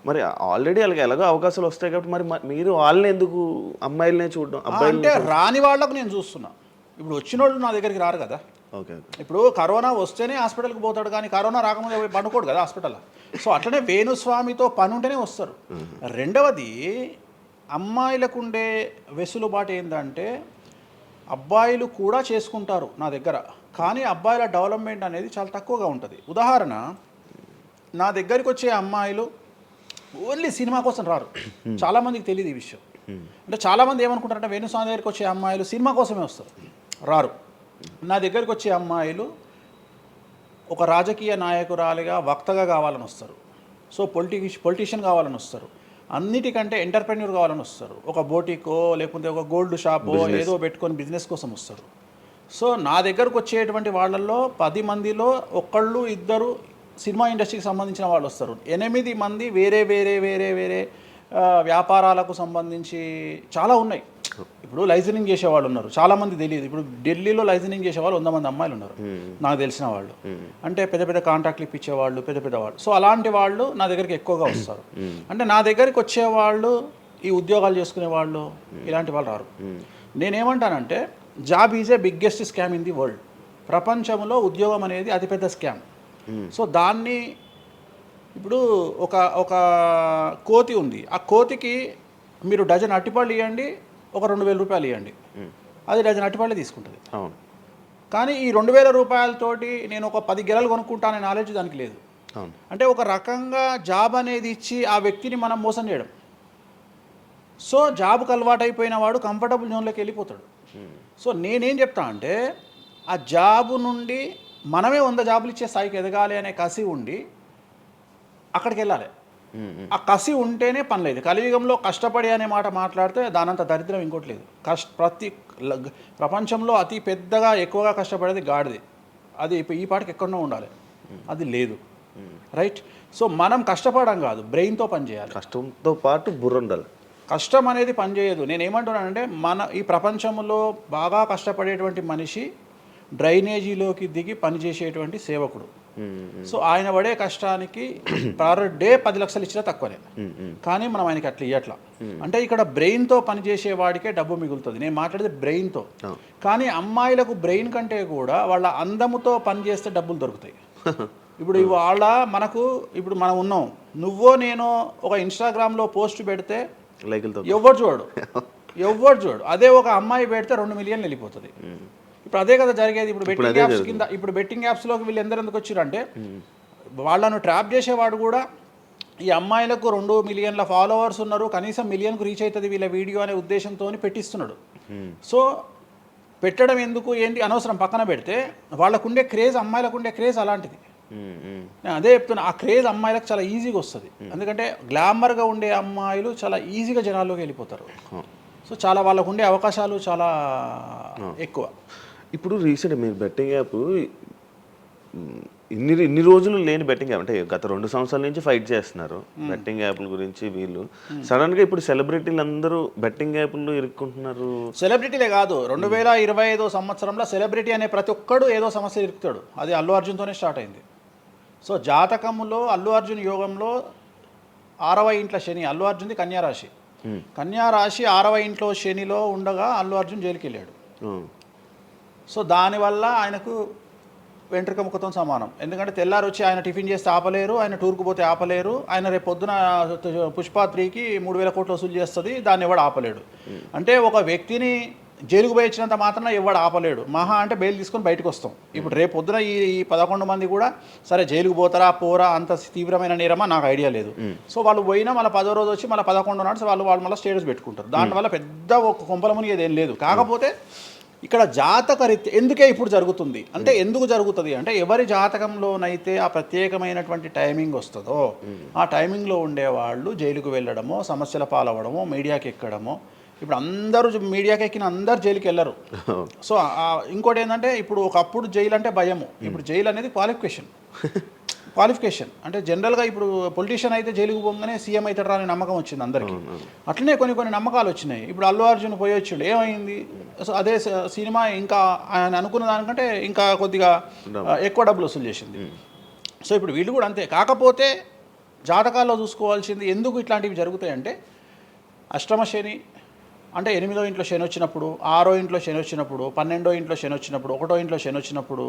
మరి ఆల్రెడీ వాళ్ళకి ఎలాగో అవకాశాలు వస్తాయి కాబట్టి మరి మీరు వాళ్ళని ఎందుకు అమ్మాయిలనే చూడడం? అంటే రాని వాళ్ళకు నేను చూస్తున్నా. ఇప్పుడు వచ్చిన వాళ్ళు నా దగ్గరికి రారు కదా. ఓకే ఇప్పుడు కరోనా వస్తేనే హాస్పిటల్కి పోతాడు, కానీ కరోనా రాకముందే పోయి పండుకోడు కదా హాస్పిటల్. సో అట్లనే వేణుస్వామితో పని ఉంటేనే వస్తారు. రెండవది, అమ్మాయిలకు ఉండే వెసులుబాటు ఏంటంటే అబ్బాయిలు కూడా చేసుకుంటారు నా దగ్గర, కానీ అబ్బాయిల డెవలప్మెంట్ అనేది చాలా తక్కువగా ఉంటుంది. ఉదాహరణ, నా దగ్గరికి వచ్చే అమ్మాయిలు ఓన్లీ సినిమా కోసం రారు. చాలామందికి తెలియదు ఈ విషయం. అంటే చాలామంది ఏమనుకుంటారంటే వేణుస్వామి దగ్గరికి వచ్చే అమ్మాయిలు సినిమా కోసమే వస్తారు, రారు. నా దగ్గరికి వచ్చే అమ్మాయిలు ఒక రాజకీయ నాయకురాలిగా వక్తగా కావాలని వస్తారు. సో పొలిటీషియన్ కావాలని వస్తారు. అన్నిటికంటే ఎంటర్ప్రెన్యూర్ కావాలని వస్తారు. ఒక బోటికో లేకపోతే ఒక గోల్డ్ షాపో ఏదో పెట్టుకొని బిజినెస్ కోసం వస్తారు. సో నా దగ్గరకు వచ్చేటువంటి వాళ్ళల్లో 10 మందిలో ఒకళ్ళు ఇద్దరు సినిమా ఇండస్ట్రీకి సంబంధించిన వాళ్ళు వస్తారు. 8 మంది వేరే వేరే వేరే వేరే వ్యాపారాలకు సంబంధించి చాలా ఉన్నాయి. ఇప్పుడు లైసెన్సింగ్ చేసేవాళ్ళు ఉన్నారు, చాలామంది తెలియదు. ఇప్పుడు ఢిల్లీలో లైసెన్సింగ్ చేసేవాళ్ళు 100 మంది అమ్మాయిలు ఉన్నారు నాకు తెలిసిన వాళ్ళు. అంటే పెద్ద పెద్ద కాంట్రాక్ట్లు ఇప్పించేవాళ్ళు, పెద్ద పెద్ద వాళ్ళు. సో అలాంటి వాళ్ళు నా దగ్గరికి ఎక్కువగా వస్తారు. అంటే నా దగ్గరికి వచ్చేవాళ్ళు ఈ ఉద్యోగాలు చేసుకునే వాళ్ళు, ఇలాంటి వాళ్ళు రారు. నేనేమంటానంటే job is a biggest scam in the world. ప్రపంచంలో ఉద్యోగం అనేది అతిపెద్ద స్కామ్. సో దాన్ని ఇప్పుడు ఒక కోతి ఉంది, ఆ కోతికి మీరు డజన్ అట్టిపళ్ళు ఇవ్వండి, ఒక 2000 రూపాయలు ఇవ్వండి, అది డజన్ అట్టిపళ్ళే తీసుకుంటుంది. కానీ ఈ 2000 రూపాయలతోటి నేను ఒక 10 గెలలు కొనుక్కుంటాననే నాలెడ్జ్ దానికి లేదు. అంటే ఒక రకంగా జాబ్ అనేది ఇచ్చి ఆ వ్యక్తిని మనం మోసం చేయడం. సో జాబ్కి అలవాటు అయిపోయిన వాడు కంఫర్టబుల్ జోన్లోకి వెళ్ళిపోతాడు. సో నేనేం చెప్తా అంటే ఆ జాబు నుండి మనమే 100 జాబులు ఇచ్చే స్థాయికి ఎదగాలి అనే కసి ఉండి అక్కడికి వెళ్ళాలి. ఆ కసి ఉంటేనే పని లేదు. కలియుగంలో కష్టపడి అనే మాట మాట్లాడితే దానంత దరిద్రం ఇంకోటి లేదు. ప్రపంచంలో అతి పెద్దగా ఎక్కువగా కష్టపడేది గాడిది. అది ఈ పాటికి ఎక్కడో ఉండాలి, అది లేదు. రైట్. సో మనం కష్టపడడం కాదు, బ్రెయిన్తో పని చేయాలి. కష్టంతో పాటు బుర్ర ఉండాలి. కష్టం అనేది పనిచేయదు. నేనేమంటున్నానంటే ఈ ప్రపంచంలో బాగా కష్టపడేటువంటి మనిషి డ్రైనేజీలోకి దిగి పనిచేసేటువంటి సేవకుడు. సో ఆయన పడే కష్టానికి పర్ డే 10 లక్షలు ఇచ్చినా తక్కువనే, కానీ మనం ఆయనకి అట్లా ఇవ్వట్లా. అంటే ఇక్కడ బ్రెయిన్తో పనిచేసే వాడికే డబ్బు మిగులుతుంది. నేను మాట్లాడేది బ్రెయిన్తో. కానీ అమ్మాయిలకు బ్రెయిన్ కంటే కూడా వాళ్ళ అందముతో పనిచేస్తే డబ్బులు దొరుకుతాయి. ఇప్పుడు ఇవాళ ఇప్పుడు మనం ఉన్నాం, నువ్వో నేను ఒక ఇన్స్టాగ్రామ్లో పోస్ట్ పెడితే ఎవరు చూడు. అదే ఒక అమ్మాయి పెడితే 2 మిలియన్లు వెళ్ళిపోతుంది. ఇప్పుడు అదే కదా జరిగేది. ఇప్పుడు బెట్టింగ్ యాప్స్లోకి వీళ్ళు ఎందుకు వచ్చారంటే వాళ్ళను ట్రాప్ చేసేవాడు కూడా ఈ అమ్మాయిలకు 2 మిలియన్ల ఫాలోవర్స్ ఉన్నారు, కనీసం మిలియన్కు రీచ్ అవుతుంది వీళ్ళ వీడియో అనే ఉద్దేశంతో పెట్టిస్తున్నాడు. సో పెట్టడం ఎందుకు ఏంటి అనవసరం పక్కన పెడితే, వాళ్ళకుండే క్రేజ్, అమ్మాయిలకు ఉండే క్రేజ్ అలాంటిది. నేను అదే చెప్తున్నా, ఆ క్రేజ్ అమ్మాయిలకు చాలా ఈజీగా వస్తుంది. ఎందుకంటే గ్లామర్గా ఉండే అమ్మాయిలు చాలా ఈజీగా జనాల్లోకి వెళ్ళిపోతారు. సో చాలా వాళ్ళకు ఉండే అవకాశాలు చాలా ఎక్కువ. ఇప్పుడు రీసెంట్ మీరు బెట్టింగ్ యాప్ ఇన్ని రోజులు లేని బెట్టింగ్ యాప్, అంటే గత 2 సంవత్సరాల నుంచి ఫైట్ చేస్తున్నారు బెట్టింగ్ యాప్ల గురించి. వీళ్ళు సడన్గా ఇప్పుడు సెలబ్రిటీలు అందరూ బెట్టింగ్ యాప్లు ఇరుక్కుంటున్నారు. సెలబ్రిటీలే కాదు, 2025 సంవత్సరంలో సెలబ్రిటీ అనే ప్రతి ఒక్కడు ఏదో సమస్య ఇరుకుతాడు. అది అల్లు అర్జున్తోనే స్టార్ట్ అయింది. సో జాతకంలో అల్లు అర్జున్ యోగంలో 6వ ఇంట్లో శని, అల్లు అర్జున్ది కన్యారాశి. కన్యారాశి 6వ ఇంట్లో శనిలో ఉండగా అల్లు అర్జున్ జైలుకి వెళ్ళాడు. సో దానివల్ల ఆయనకు వెంట్రుక ముక్కతో సమానం. ఎందుకంటే తెల్లారు వచ్చి ఆయన టిఫిన్ చేస్తే ఆపలేరు, ఆయన టూర్కు పోతే ఆపలేరు, ఆయన రేపు పొద్దున పుష్ప 3కి 3000 కోట్లు వసూలు చేస్తుంది, దాన్ని ఎవడు ఆపలేడు. అంటే ఒక వ్యక్తిని జైలుకు పోయి ఇచ్చినంత మాత్రం ఎవడు ఆపలేడు. మహా అంటే బెయిల్ తీసుకొని బయటకు వస్తాం. ఇప్పుడు రేపు పొద్దున ఈ 11 మంది కూడా సరే జైలుకు పోతారా పోరా, అంత తీవ్రమైన నేరమా నాకు ఐడియా లేదు. సో వాళ్ళు పోయినా మళ్ళీ 10వ రోజు వచ్చి మళ్ళీ 11 నాడు వాళ్ళు మళ్ళీ స్టేటస్ పెట్టుకుంటారు. దానివల్ల పెద్ద ఒక కొంపల మునిగేది ఏం లేదు. కాకపోతే ఇక్కడ జాతక రీత్యా ఎందుకే ఇప్పుడు జరుగుతుంది అంటే, ఎందుకు జరుగుతుంది అంటే, ఎవరి జాతకంలోనైతే ఆ ప్రత్యేకమైనటువంటి టైమింగ్ వస్తుందో ఆ టైమింగ్లో ఉండేవాళ్ళు జైలుకు వెళ్ళడమో, సమస్యల పాలవడమో, మీడియాకి ఎక్కడమో. ఇప్పుడు అందరూ మీడియాకి ఎక్కిన అందరు జైలుకి వెళ్ళరు. సో ఇంకోటి ఏంటంటే, ఇప్పుడు ఒకప్పుడు జైలు అంటే భయము, ఇప్పుడు జైలు అనేది క్వాలిఫికేషన్. అంటే జనరల్గా ఇప్పుడు పొలిటీషియన్ అయితే జైలుకు పోగానే సీఎం అవుతారా అనే నమ్మకం వచ్చింది అందరికీ. అట్లనే కొన్ని నమ్మకాలు వచ్చినాయి. ఇప్పుడు అల్లు అర్జున్ పోయి వచ్చాడు, ఏమైంది? సో అదే సినిమా ఇంకా ఆయన అనుకున్న దానికంటే ఇంకా కొద్దిగా ఎక్కువ డబ్బులు వసూలు చేసింది. సో ఇప్పుడు వీళ్ళు కూడా అంతే. కాకపోతే జాతకాల్లో చూసుకోవాల్సింది ఎందుకు ఇట్లాంటివి జరుగుతాయంటే, అష్టమ శని, అంటే 8వ ఇంట్లో శని వచ్చినప్పుడు, 6వ ఇంట్లో శని వచ్చినప్పుడు, 12వ ఇంట్లో శని వచ్చినప్పుడు, 1వ ఇంట్లో శని వచ్చినప్పుడు,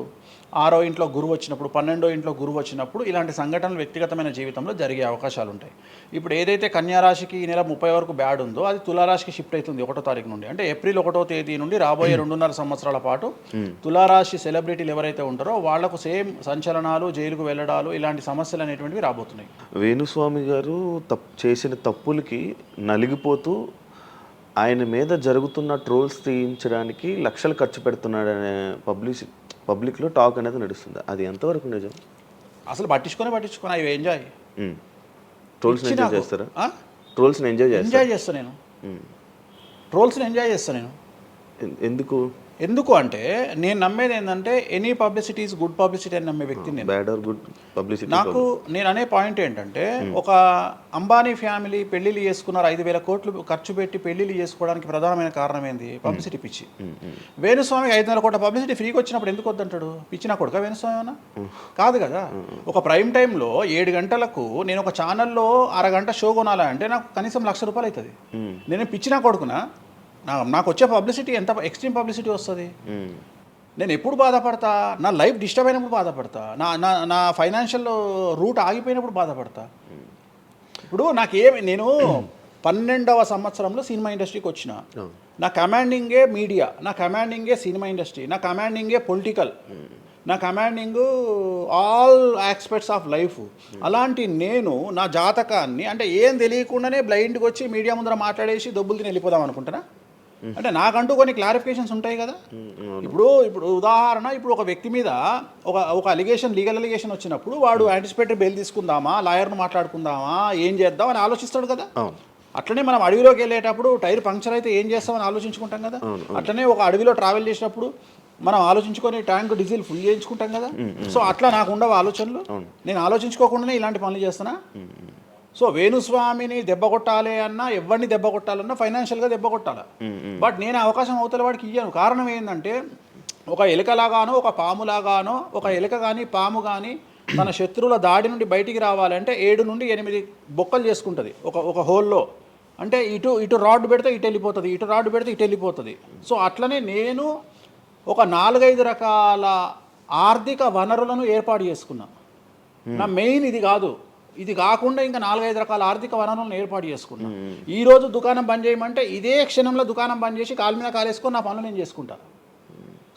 6వ ఇంట్లో గురువు వచ్చినప్పుడు, 12వ ఇంట్లో గురువు వచ్చినప్పుడు ఇలాంటి సంఘటనలు వ్యక్తిగతమైన జీవితంలో జరిగే అవకాశాలు ఉంటాయి. ఇప్పుడు ఏదైతే కన్యారాశికి ఈ నెల 30 వరకు బ్యాడ్ ఉందో అది తులారాశికి షిఫ్ట్ అవుతుంది 1వ తారీఖు నుండి. అంటే ఏప్రిల్ 1వ తేదీ నుండి రాబోయే 2.5 సంవత్సరాల పాటు తులారాశి సెలబ్రిటీలు ఎవరైతే ఉంటారో వాళ్లకు సేమ్ సంచలనాలు, జైలుకు వెళ్ళడాలు ఇలాంటి సమస్యలు అనేటువంటివి రాబోతున్నాయి. వేణుస్వామి గారు చేసిన తప్పులకి నలిగిపోతూ ఆయన మీద జరుగుతున్న ట్రోల్స్ తీయించడానికి లక్షలు ఖర్చు పెడుతున్నాడనే పబ్లిక్లో టాక్ అనేది నడుస్తుంది. అది ఎంతవరకు నిజం? అసలు పట్టించుకొని అవి ఎంజాయ్. ట్రోల్స్ని ఎంజాయ్ చేస్తారా? ట్రోల్స్ని ఎంజాయ్ చేస్తాను నేను. ట్రోల్స్ని ఎంజాయ్ చేస్తాను నేను. ఎందుకు అంటే నేను నమ్మేది ఏంటంటే any publicity is good publicity అని నమ్మే వ్యక్తిని నేను. బ్యాడ్ ఆర్ గుడ్ పబ్లిసిటీ నేను అనే పాయింట్ ఏంటంటే ఒక అంబానీ ఫ్యామిలీ పెళ్లిళ్ళు చేసుకున్నారు, 5,000 కోట్లు ఖర్చు పెట్టి పెళ్లిళ్ళు చేసుకోవడానికి ప్రధానమైన కారణం ఏంది? పబ్లిసిటీ పిచ్చి. వేణుస్వామికి 5,000 కోట్ల పబ్లిసిటీ ఫ్రీకి వచ్చినప్పుడు ఎందుకు వద్దంటాడు? పిచ్చినా కొడుక వేణుస్వామి అన్న కాదు కదా. ఒక ప్రైమ్ టైంలో 7 గంటలకు నేను ఒక ఛానల్లో అరగంట షో కొనాలంటే నాకు కనీసం ₹1,00,000 అవుతుంది. నేను పిచ్చినా కొడుకునా? నాకు వచ్చే పబ్లిసిటీ ఎంత ఎక్స్ట్రీమ్ పబ్లిసిటీ వస్తుంది. నేను ఎప్పుడు బాధపడతా? నా లైఫ్ డిస్టర్బ్ అయినప్పుడు బాధపడతా, నా ఫైనాన్షియల్ రూట్ ఆగిపోయినప్పుడు బాధపడతా. ఇప్పుడు నేను 12వ సంవత్సరంలో సినిమా ఇండస్ట్రీకి వచ్చిన. నా కమాండింగే మీడియా, నా కమాండింగే సినిమా ఇండస్ట్రీ, నా కమాండింగే పొలిటికల్, నా commanding all aspects of life. అలాంటి నేను నా జాతకాన్ని అంటే ఏం తెలియకుండానే బ్లైండ్గా వచ్చి మీడియా ముందర మాట్లాడేసి దొబ్బులు తిని వెళ్ళిపోదాం అనుకుంటున్నా? అంటే నాకంటూ కొన్ని క్లారిఫికేషన్స్ ఉంటాయి కదా. ఇప్పుడు ఉదాహరణ, ఇప్పుడు ఒక వ్యక్తి మీద ఒక లీగల్ అలిగేషన్ వచ్చినప్పుడు వాడు యాంటిసిపేటరీ బెయిల్ తీసుకుందామా, లాయర్ను మాట్లాడుకుందామా, ఏం చేద్దాం అని ఆలోచిస్తాడు కదా. అట్లనే మనం అడవిలోకి వెళ్ళేటప్పుడు టైర్ పంక్చర్ అయితే ఏం చేస్తామని ఆలోచించుకుంటాం కదా. అట్లనే ఒక అడవిలో ట్రావెల్ చేసినప్పుడు మనం ఆలోచించుకొని ట్యాంక్ డీజిల్ ఫుల్ చేయించుకుంటాం కదా. సో అట్లా నాకు ఉండవు ఆలోచనలు. నేను ఆలోచించుకోకుండానే ఇలాంటి పనులు చేస్తున్నా. సో వేణుస్వామిని దెబ్బ కొట్టాలి అన్నా, ఎవరిని దెబ్బ కొట్టాలన్నా ఫైనాన్షియల్గా దెబ్బ కొట్టాలి. బట్ నేను అవకాశం అవతల వాడికి ఇయ్యాను. కారణం ఏంటంటే ఒక ఎలుకలాగానో ఒక పాములాగానో, ఒక ఎలుక కానీ పాము కానీ తన శత్రువుల దాడి నుండి బయటికి రావాలంటే 7 నుండి 8 బొక్కలు చేసుకుంటుంది ఒక హోల్లో. అంటే ఇటు రాడ్ పెడితే ఇటు వెళ్ళిపోతుంది, ఇటు రాడ్ పెడితే ఇటు వెళ్ళిపోతుంది. సో అట్లనే నేను ఒక 4-5 రకాల ఆర్థిక వనరులను ఏర్పాటు చేసుకున్నా. నా మెయిన్ ఇది కాదు, ఇది కాకుండా ఇంకా 4-5 రకాల ఆర్థిక వనరులను ఏర్పాటు చేసుకున్నా. ఈరోజు దుకాణం బంద్ చేయమంటే ఇదే క్షణంలో దుకాణం బంద్ చేసి కాలు మీద కాలేసుకొని నా పనులు నేను చేసుకుంటా.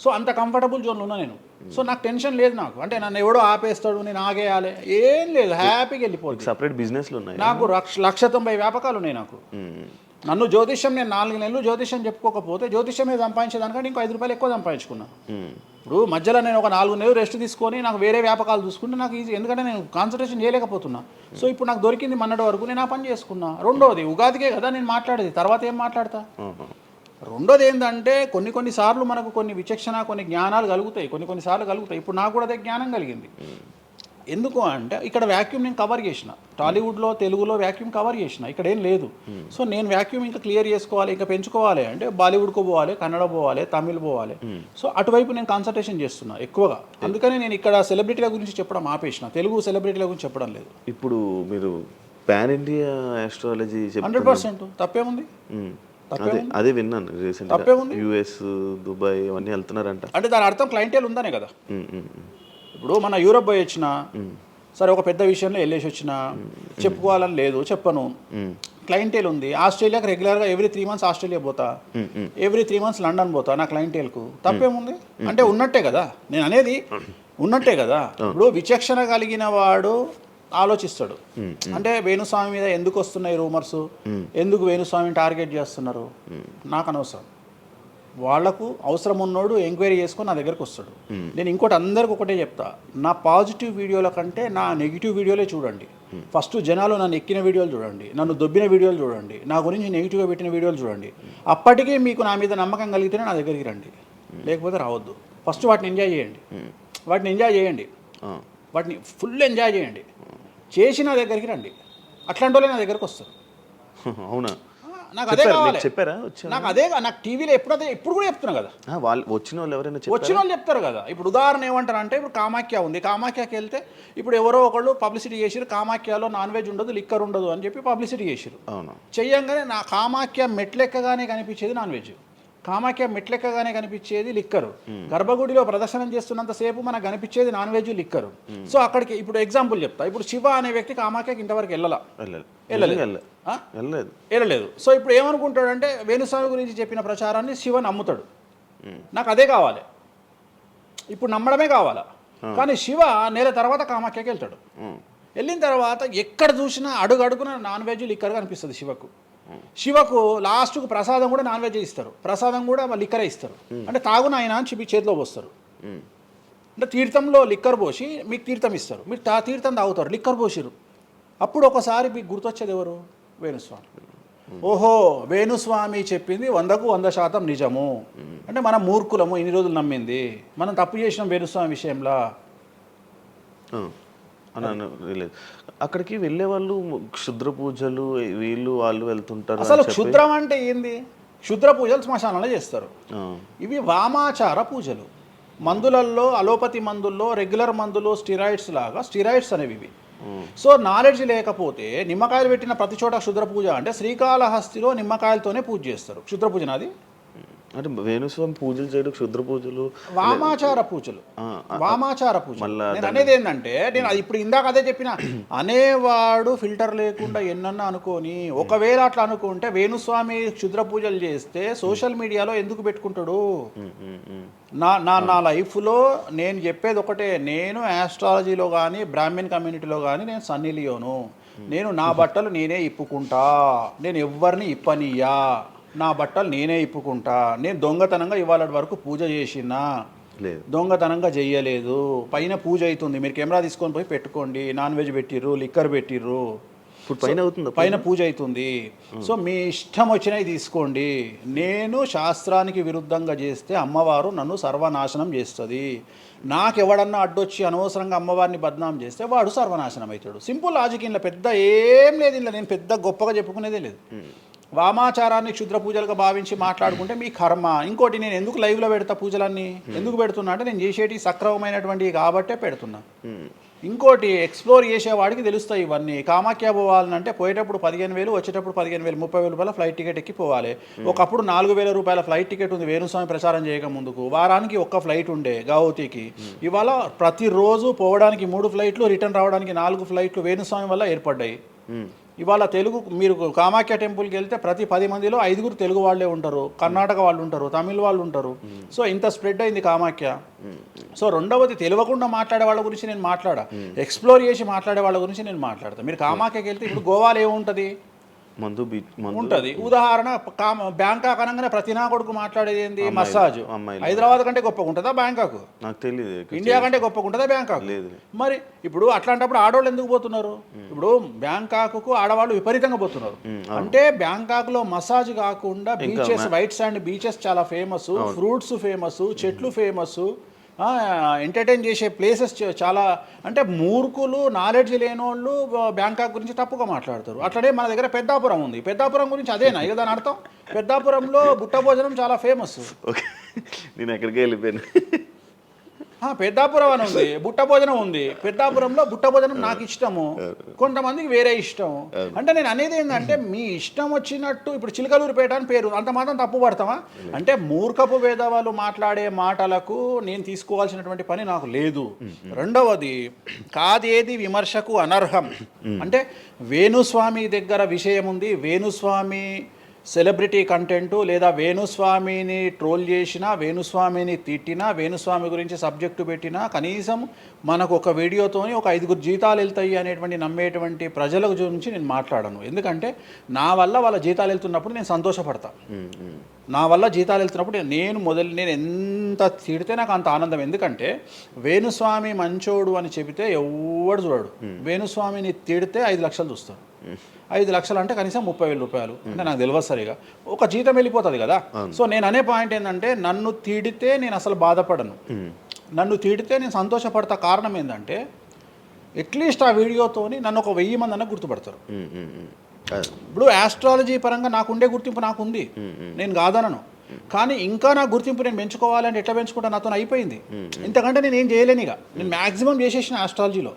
సో అంత కంఫర్టబుల్ జోన్లో ఉన్నా నేను. సో నాకు టెన్షన్ లేదు. నాకు అంటే నన్ను ఎవడో ఆపేస్తాడు, నేను ఆగేయాలి ఏం లేదు, హ్యాపీగా వెళ్ళిపోతుంది. సపరేట్ బిజినెస్లు ఉన్నాయి నాకు. 190 వ్యాపకాలు ఉన్నాయి నాకు. నన్ను జ్యోతిష్యం, నేను 4 నెలలు జ్యోతిష్యం చెప్పుకోకపోతే జ్యోతిష్యం మీద సంపాదించేదానికంటే ఇంకో ₹5 ఎక్కువ సంపాదించుకున్నా. ఇప్పుడు మధ్యలో నేను ఒక 4 నెలలు రెస్ట్ తీసుకొని నాకు వేరే వ్యాపకాలు చూసుకుంటే నాకు ఈజీ, ఎందుకంటే నేను కాన్సన్ట్రేషన్ చేయలేకపోతున్నా. సో ఇప్పుడు నాకు దొరికింది మొన్నటి వరకు, నేను ఆ పని చేసుకున్నా. రెండోది ఉగాదికే కదా నేను మాట్లాడేది, తర్వాత ఏం మాట్లాడతా. రెండోది ఏంటంటే కొన్ని సార్లు మనకు కొన్ని విచక్షణ, కొన్ని జ్ఞానాలు కలుగుతాయి, కొన్ని సార్లు కలుగుతాయి. ఇప్పుడు నాకు కూడా అదే జ్ఞానం కలిగింది. ఎందుకు అంటే ఇక్కడ వాక్యూమ్ నేను కవర్ చేసిన, టాలీవుడ్లో తెలుగులో వాక్యూమ్ కవర్ చేసిన, ఇక్కడ ఏం లేదు. సో నేను వాక్యూమ్ ఇంకా క్లియర్ చేసుకోవాలి, ఇంకా పెంచుకోవాలి అంటే బాలీవుడ్కు పోవాలి, కన్నడ పోవాలి, తమిళ్ పోవాలి. సో అటువైపు నేను కాన్సన్ట్రేషన్ చేస్తున్నా ఎక్కువగా. అందుకని నేను ఇక్కడ సెలబ్రిటీల గురించి చెప్పడం ఆపేసిన, తెలుగు సెలబ్రిటీల గురించి చెప్పడం లేదు. ఇప్పుడు మీరు పాన్ ఇండియా ఆస్ట్రాలజీ 100% తప్పేముంది? అదే విన్నాను రీసెంట్గా. యుఎస్, దుబాయ్ అవన్నీ వెళ్తున్నారంట. అంటే దాని అర్థం క్లయింటేల్ ఉందనే కదా. ఇప్పుడు మన యూరప్ పోయి వచ్చిన సరే, ఒక పెద్ద విషయంలో వెళ్ళేసి వచ్చిన చెప్పుకోవాలని లేదు, చెప్పను. క్లయింటేల్ ఉంది. ఆస్ట్రేలియాకి రెగ్యులర్గా ఎవ్రీ 3 months ఆస్ట్రేలియా పోతా, ఎవ్రీ 3 months లండన్ పోతా నా క్లయింటేల్కు. తప్పేముంది? అంటే ఉన్నట్టే కదా, నేను అనేది ఉన్నట్టే కదా. ఇప్పుడు విచక్షణ కలిగిన వాడు ఆలోచిస్తాడు. అంటే వేణుస్వామి మీద ఎందుకు వస్తున్నాయి రూమర్స్, ఎందుకు వేణుస్వామిని టార్గెట్ చేస్తున్నారు, నాకు అనవసరం. వాళ్లకు అవసరం ఉన్నోడు ఎంక్వైరీ చేసుకొని నా దగ్గరకు వస్తాడు. నేను ఇంకోటి అందరికి ఒకటే చెప్తా, నా పాజిటివ్ వీడియోల కంటే నా నెగిటివ్ వీడియోలే చూడండి. ఫస్ట్ జనాలు నన్ను ఎక్కిన వీడియోలు చూడండి, నన్ను దొబ్బిన వీడియోలు చూడండి, నా గురించి నెగిటివ్గా పెట్టిన వీడియోలు చూడండి. అప్పటికే మీకు నా మీద నమ్మకం కలిగితేనే నా దగ్గరికి రండి, లేకపోతే రావద్దు. ఫస్ట్ వాటిని ఎంజాయ్ చేయండి, వాటిని ఫుల్ ఎంజాయ్ చేయండి, చేసి నా దగ్గరికి రండి. అట్లాంటి వాళ్ళే నా దగ్గరకు వస్తారు. అవునా? నాకు అదే కావాలి. చెప్పారా నాకు అదే నాకు టీవీలో ఎప్పుడు కూడా చెప్తున్నా కదా, వాళ్ళు వచ్చిన వాళ్ళు ఎవరైనా వచ్చిన వాళ్ళు చెప్తారు కదా. ఇప్పుడు ఉదాహరణ ఏమంటారు అంటే, ఇప్పుడు కామాఖ్య ఉంది, కామాఖ్యకి వెళ్తే ఇప్పుడు ఎవరో ఒకళ్ళు పబ్లిసిటీ చేసిరు, కామాఖ్యలో నాన్ వెజ్ ఉండదు, లిక్కర్ ఉండదు అని చెప్పి పబ్లిసిటీ చేసిరు. అవును, చెయ్యంగానే నా కామాఖ్య మెట్లెక్కగానే కనిపించేది నాన్ వెజ్, కామాఖ్య మెట్లెక్కగానే కనిపించేది లిక్కరు, గర్భగుడిలో ప్రదర్శనం చేస్తున్నంతసేపు మనకు కనిపించేది నాన్ వెజ్, లిక్కరు. సో అక్కడికి ఇప్పుడు ఎగ్జాంపుల్ చెప్తా. ఇప్పుడు శివ అనే వ్యక్తి కామాఖ్యకి ఇంతవరకు వెళ్ళలేదు. సో ఇప్పుడు ఏమనుకుంటాడంటే, వేణుస్వామి గురించి చెప్పిన ప్రచారాన్ని శివ నమ్ముతాడు. నాకు అదే కావాలి, ఇప్పుడు నమ్మడమే కావాలా. కానీ శివ నెల తర్వాత కామాఖ్యకి వెళ్తాడు. వెళ్ళిన తర్వాత ఎక్కడ చూసినా అడుగున నాన్ వెజ్, లిక్కర్ కనిపిస్తుంది శివకు. శివకు లాస్ట్కు ప్రసాదం కూడా నాన్ వెజ్ ఇస్తారు, ప్రసాదం కూడా లిక్కరే ఇస్తారు. అంటే తాగున ఆయన అని చెప్పి చేతిలో పోస్తారు. అంటే తీర్థంలో లిక్కర్ పోసి మీకు తీర్థం ఇస్తారు, మీరు తీర్థం తాగుతారు, లిక్కర్ పోసిరు. అప్పుడు ఒకసారి మీకు గుర్తొచ్చేది ఎవరు? వేణుస్వామి. ఓహో, వేణుస్వామి చెప్పింది 100% నిజము. అంటే మనం మూర్ఖులము, ఇన్ని రోజులు నమ్మింది, మనం తప్పు చేసినాం వేణుస్వామి విషయంలో. అక్కడికి వెళ్ళే వాళ్ళు క్షుద్ర పూజలు వీళ్ళు వాళ్ళు వెళ్తుంటారు. అసలు క్షుద్రం అంటే ఏంది? క్షుద్ర పూజలు శ్మశానంలో చేస్తారు. ఇవి వామాచార పూజలు. మందులలో, అలోపతి మందుల్లో రెగ్యులర్ మందులు స్టిరాయిడ్స్ లాగా స్టిరాయిడ్స్ అనేవి ఇవి. సో నాలెడ్జ్ లేకపోతే నిమ్మకాయలు పెట్టిన ప్రతి చోట క్షుద్ర పూజ అంటే, శ్రీకాళహస్తిలో నిమ్మకాయలతోనే పూజ చేస్తారు. క్షుద్ర పూజ నాది అంటే వేణుస్వామి పూజలు చేయడం క్షుద్ర పూజలు, వామాచార పూజలు. వామాచార పూజ నేను అనేది ఏంటంటే, నేను అది ఇప్పుడు ఇందాక అదే చెప్పిన, అనేవాడు ఫిల్టర్ లేకుండా ఎన్నన్నా అనుకొని, ఒకవేళ అట్లా అనుకుంటే వేణుస్వామి క్షుద్ర పూజలు చేస్తే సోషల్ మీడియాలో ఎందుకు పెట్టుకుంటాడు? నా లైఫ్లో నేను చెప్పేది ఒకటే, నేను ఆస్ట్రాలజీలో కానీ బ్రాహ్మణ్ కమ్యూనిటీలో కానీ నేను సన్నీ లియోను. నేను నా బట్టలు నేనే ఇప్పుకుంటా, నేను ఎవ్వరిని ఇప్పనీయా, నా బట్టలు నేనే ఇప్పుకుంటా. నేను దొంగతనంగా ఇవాళ వరకు పూజ చేసినా, దొంగతనంగా చెయ్యలేదు. పైన పూజ అవుతుంది, మీరు కెమెరా తీసుకొని పోయి పెట్టుకోండి. నాన్ వెజ్ పెట్టిర్రు, లిక్కర్ పెట్టిర్రు, పైన పూజ అవుతుంది. సో మీ ఇష్టం వచ్చినవి తీసుకోండి. నేను శాస్త్రానికి విరుద్ధంగా చేస్తే అమ్మవారు నన్ను సర్వనాశనం చేస్తుంది. నాకెవడన్నా అడ్డొచ్చి అనవసరంగా అమ్మవారిని బద్నాం చేస్తే వాడు సర్వనాశనం అవుతాడు. Simple logic. ఇంట్లో పెద్ద ఏం లేదు, ఇంట్లో నేను పెద్ద గొప్పగా చెప్పుకునేదే లేదు. వామాచారాన్ని క్షుద్ర పూజలుగా భావించి మాట్లాడుకుంటే మీ కర్మ. ఇంకోటి, నేను ఎందుకు లైవ్లో పెడతా పూజలన్నీ? ఎందుకు పెడుతున్నా అంటే, నేను చేసేటి సక్రమమైనటువంటివి కాబట్టే పెడుతున్నా. ఇంకోటి, ఎక్స్ప్లోర్ చేసేవాడికి తెలుస్తాయి ఇవన్నీ. కామాఖ్య పోవాలంటే పోయేటప్పుడు 15,000, వచ్చేటప్పుడు 15,000, 30,000 రూపాయల ఫ్లైట్ టికెట్ ఎక్కి పోవాలి. ఒకప్పుడు 4,000 రూపాయల ఫ్లైట్ టికెట్ ఉంది వేణుస్వామి ప్రచారం చేయక ముందుకు. వారానికి ఒక్క ఫ్లైట్ ఉండే గౌహతికి. ఇవాళ ప్రతిరోజు పోవడానికి 3 ఫ్లైట్లు, రిటర్న్ రావడానికి 4 ఫ్లైట్లు వేణుస్వామి వల్ల ఏర్పడ్డాయి. ఇవాళ తెలుగు, మీరు కామాఖ్య టెంపుల్కి వెళ్తే ప్రతి 10 మందిలో 5 తెలుగు వాళ్ళే ఉంటారు, కర్ణాటక వాళ్ళు ఉంటారు, తమిళ వాళ్ళు ఉంటారు. సో ఇంత స్ప్రెడ్ అయింది కామాఖ్య. సో రెండవది, తెలియకుండా మాట్లాడే వాళ్ళ గురించి నేను మాట్లాడా, ఎక్స్ప్లోర్ చేసి మాట్లాడే వాళ్ళ గురించి నేను మాట్లాడతాను. మీరు కామాఖ్యకి వెళ్తే ఇప్పుడు గోవాలో ఏముంటుంది? ఉంటుంది. ఉదాహరణ, బ్యాంకాక్ అనగానే ప్రతి నా కొడుకు మాట్లాడేది ఏంది? మసాజ్. హైదరాబాద్ కంటే గొప్పగా ఉంటుందా బ్యాంకాక్? నాకు తెలియదు. ఇండియా కంటే గొప్పగా ఉంటుందా బ్యాంకాక్? మరి ఇప్పుడు అట్లాంటప్పుడు ఆడవాళ్ళు ఎందుకు పోతున్నారు? ఇప్పుడు బ్యాంకాక్కు ఆడవాళ్ళు విపరీతంగా పోతున్నారు. అంటే బ్యాంకాక్లో మసాజ్ కాకుండా బీచెస్, వైట్ శాండ్ బీచెస్ చాలా ఫేమస్, ఫ్రూట్స్ ఫేమస్, చెట్లు ఫేమస్, ఎంటర్టైన్ చేసే ప్లేసెస్ చాలా. అంటే మూర్ఖులు, నాలెడ్జ్ లేని వాళ్ళు బ్యాంకాక్ గురించి తప్పుగా మాట్లాడతారు. అట్లనే మన దగ్గర పెద్దాపురం ఉంది. పెద్దాపురం గురించి అదేనా ఇక దాని అర్థం? పెద్దాపురంలో బుట్ట భోజనం చాలా ఫేమస్. నేను ఎక్కడికి వెళ్ళిపోయాను. పెద్దాపురం అని ఉంది, బుట్ట భోజనం ఉంది. పెద్దాపురంలో బుట్ట భోజనం నాకు ఇష్టము, కొంతమందికి వేరే ఇష్టం. అంటే నేను అనేది ఏంటంటే, మీ ఇష్టం వచ్చినట్టు. ఇప్పుడు చిలకలూరుపేట అని పేరు, అంత మాత్రం తప్పు పడతామా? అంటే మూర్ఖపు వేదవాళ్ళు మాట్లాడే మాటలకు నేను తీసుకోవాల్సినటువంటి పని నాకు లేదు. రెండవది, కాదేది విమర్శకు అనర్హం. అంటే వేణుస్వామి దగ్గర విషయం ఉంది, వేణుస్వామి సెలబ్రిటీ కంటెంటు, లేదా వేణుస్వామిని ట్రోల్ చేసినా, వేణుస్వామిని తిట్టినా, వేణుస్వామి గురించి సబ్జెక్టు పెట్టినా, కనీసం మనకు ఒక వీడియోతోని ఒక 5 జీతాలు వెళ్తాయి అనేటువంటి నమ్మేటువంటి ప్రజల గురించి నేను మాట్లాడను. ఎందుకంటే నా వల్ల వాళ్ళ జీతాలు వెళ్తున్నప్పుడు నేను సంతోషపడతా. నా వల్ల జీతాలు వెళ్తున్నప్పుడు నేను ఎంత తిడితే నాకు అంత ఆనందం. ఎందుకంటే వేణుస్వామి మంచోడు అని చెబితే ఎవడు చూడడు. వేణుస్వామిని తిడితే 5 లక్షలు చూస్తాడు. 5 లక్షలు అంటే కనీసం 30,000 రూపాయలు. అంటే నాకు తెలియదు సరిగా, ఒక జీతం వెళ్ళిపోతుంది కదా. సో నేను అనే పాయింట్ ఏంటంటే, నన్ను తిడితే నేను అసలు బాధపడను, నన్ను తిడితే నేను సంతోషపడతా. కారణం ఏంటంటే, అట్లీస్ట్ ఆ వీడియోతోని నన్ను ఒక 1000 మంది అన్న గుర్తుపడతారు. ఇప్పుడు ఆస్ట్రాలజీ పరంగా నాకు ఉండే గుర్తింపు నాకు ఉంది, నేను కాదనను. కానీ ఇంకా నా గుర్తింపు నేను పెంచుకోవాలంటే ఎట్లా పెంచుకుంటా, నాతో అయిపోయింది. ఇంతకంటే నేను ఏం చేయలేను. ఇక నేను మ్యాక్సిమం చేసేసిన ఆస్ట్రాలజీలో.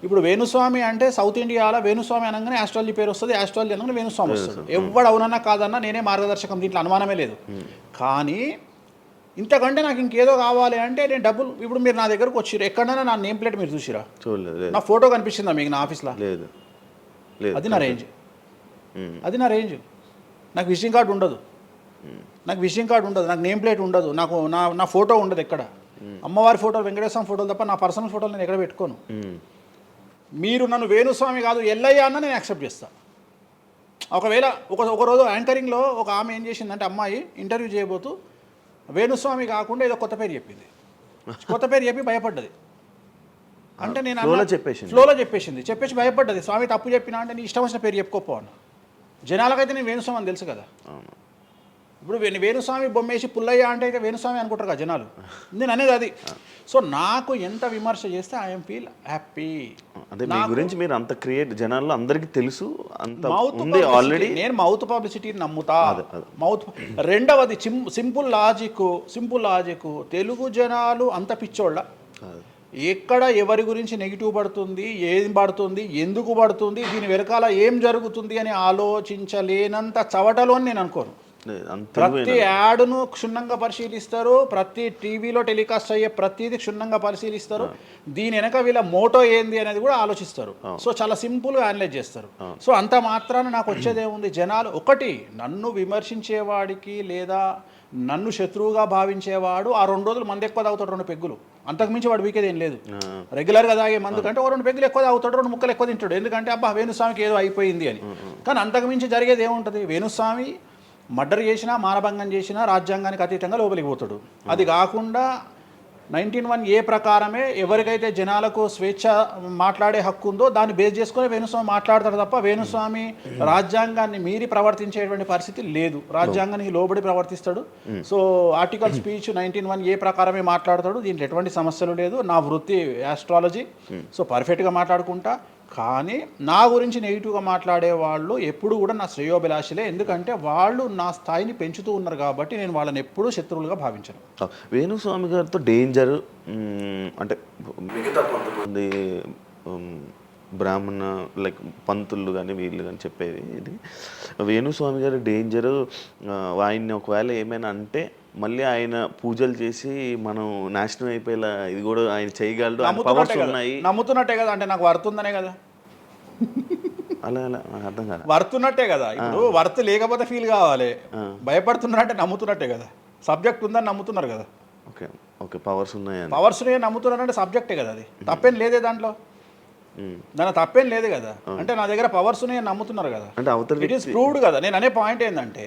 ఇప్పుడు వేణుస్వామి అంటే సౌత్ ఇండియాలో వేణుస్వామి అనగానే ఆస్ట్రాలజీ పేరు వస్తుంది, ఆస్ట్రాలజీ అనగానే వేణుస్వామి వస్తుంది. ఎవడు అవునన్నా కాదన్నా నేనే మార్గదర్శకం, దీంట్లో అనుమానమే లేదు. కానీ ఇంతకంటే నాకు ఇంకేదో కావాలి అంటే నేను డబ్బులు, ఇప్పుడు మీరు నా దగ్గరకు వచ్చిర్రు, ఎక్కడైనా నా నేమ్ ప్లేట్ మీరు చూసిరా? చూడలేదు. నా ఫోటో కనిపిస్తుందా మీకు నా ఆఫీస్లో? లేదు లేదు. అది నా రేంజ్, అది నా రేంజ్. నాకు విజిటింగ్ కార్డు ఉండదు, నాకు విజిటింగ్ కార్డు ఉండదు, నాకు నేమ్ ప్లేట్ ఉండదు, నాకు నా ఫోటో ఉండదు ఎక్కడ. అమ్మవారి ఫోటోలు, వెంకటేశ్వర ఫోటోలు తప్ప నా పర్సనల్ ఫోటోలు నేను ఎక్కడ పెట్టుకోను. మీరు నన్ను వేణుస్వామి కాదు ఎల్లయ్య అన్న నేను యాక్సెప్ట్ చేస్తాను. ఒకవేళ ఒక రోజు యాంకరింగ్లో ఒక ఆమె ఏం చేసిందంటే, అమ్మాయి ఇంటర్వ్యూ చేయబోతూ వేణుస్వామి కాకుండా ఏదో కొత్త పేరు చెప్పింది. కొత్త పేరు చెప్పి భయపడ్డది. అంటే నేను ఫ్లోలో చెప్పేసి భయపడ్డది. స్వామి తప్పు చెప్పినా అంటే నీ ఇష్టం వచ్చిన పేరు చెప్పుకోపో అన్న. జనాలకైతే నేను వేణుస్వామి అని తెలుసు కదా. ఇప్పుడు వేణుస్వామి బొమ్మేసి పుల్లయ్య అంటే అయితే వేణుస్వామి అనుకుంటారు కదా జనాలు. నేను అనేది అది. సో నాకు ఎంత విమర్శ చేస్తే ఐఎమ్ ఫీల్ హ్యాపీ. అంటే మీ గురించి మీరు అంత క్రియేట్ జనాల్లో అందరికీ తెలుసు, అంత ఉంది ఆల్రెడీ. నేను మౌత్ పబ్లిసిటీని నమ్ముతా. మౌత్. రెండవది సింపుల్ లాజిక్. తెలుగు జనాలు అంత పిచ్చోళ్ళ. ఎక్కడ ఎవరి గురించి నెగిటివ్ పడుతుంది, ఏం పడుతుంది, ఎందుకు పడుతుంది, దీని వెనకాల ఏం జరుగుతుంది అని ఆలోచించలేనంత చవటలో అని నేను అనుకోను. ప్రతి యాడ్ను క్షుణ్ణంగా పరిశీలిస్తారు, ప్రతి టీవీలో టెలికాస్ట్ అయ్యే ప్రతిదీ క్షుణ్ణంగా పరిశీలిస్తారు, దీని వెనక వీళ్ళ మోటో ఏంది అనేది కూడా ఆలోచిస్తారు. సో చాలా సింపుల్గా అనలైజ్ చేస్తారు. సో అంత మాత్రాన నాకు వచ్చేదేముంది, జనాలు ఒకటి నన్ను విమర్శించేవాడికి లేదా నన్ను శత్రువుగా భావించేవాడు ఆ 2 రోజులు మంది ఎక్కువ తాగుతాడు, 2 పెగ్గులు, అంతకుమించి వాడు వీకేది ఏం లేదు. రెగ్యులర్గా తాగే మందు కంటే 2 పెగ్గులు ఎక్కువ తాగుతాడు, 2 ముక్కలు ఎక్కువ తింటాడు, ఎందుకంటే అబ్బా వేణుస్వామికి ఏదో అయిపోయింది అని. కానీ అంతకుమించి జరిగేది ఏముంటుంది, వేణుస్వామి మర్డర్ చేసినా, మానభంగం చేసినా రాజ్యాంగానికి అతీతంగా లోపలికి పోతాడు. అది కాకుండా 19(1) ప్రకారమే ఎవరికైతే జనాలకు స్వేచ్ఛ మాట్లాడే హక్కు ఉందో దాన్ని బేస్ చేసుకుని వేణుస్వామి మాట్లాడతాడు తప్ప వేణుస్వామి రాజ్యాంగాన్ని మీరి ప్రవర్తించేటువంటి పరిస్థితి లేదు. రాజ్యాంగానికి లోబడి ప్రవర్తిస్తాడు. సో ఆర్టికల్ స్పీచ్ 19(1) ప్రకారమే మాట్లాడతాడు. దీంట్లో ఎటువంటి సమస్యలు లేదు. నా వృత్తి ఆస్ట్రాలజీ. సో పర్ఫెక్ట్గా మాట్లాడుకుంటా. కానీ నా గురించి నెగిటివ్గా మాట్లాడే వాళ్ళు ఎప్పుడు కూడా నా శ్రేయోభిలాషులే. ఎందుకంటే వాళ్ళు నా స్థాయిని పెంచుతూ ఉన్నారు కాబట్టి నేను వాళ్ళని ఎప్పుడూ శత్రువులుగా భావించను. వేణుస్వామి గారితో డేంజర్ అంటే మిగతా కొంతమంది బ్రాహ్మణ లైక్ పంతులు కానీ వీళ్ళు కానీ చెప్పేది ఇది, వేణుస్వామి గారి డేంజరు ఆయన్ని ఒకవేళ ఏమైనా అంటే మళ్ళీ ఆయన పూజలు చేసి మనం నాశనం అయిపోయేలా ఇది కూడా ఆయన చేయగలడు, పవర్స్ ఉన్నాయి. నమ్ముతున్నట్టే కదా, అంటే నాకు వర్తుందనే కదా. అలా అలా అర్థం కాదు. వర్తున్నట్టే కదా. ఇప్పుడు వర్త్ లేకపోతే ఫీల్ కావాలి. భయపడుతున్నారంటే నమ్ముతున్నట్టే కదా. సబ్జెక్ట్ ఉందని నమ్ముతున్నారు కదా. Okay okay. పవర్స్ ఉన్నాయి, పవర్స్ నమ్ముతున్నారంటే సబ్జెక్టే కదా. అది తప్పేం లేదే దాంట్లో, దాని తప్పేం లేదు కదా. అంటే నా దగ్గర పవర్స్ నమ్ముతున్నారు కదా, ఇట్ ఈస్ ప్రూవ్డ్ కదా. నేను అనే పాయింట్ ఏంటంటే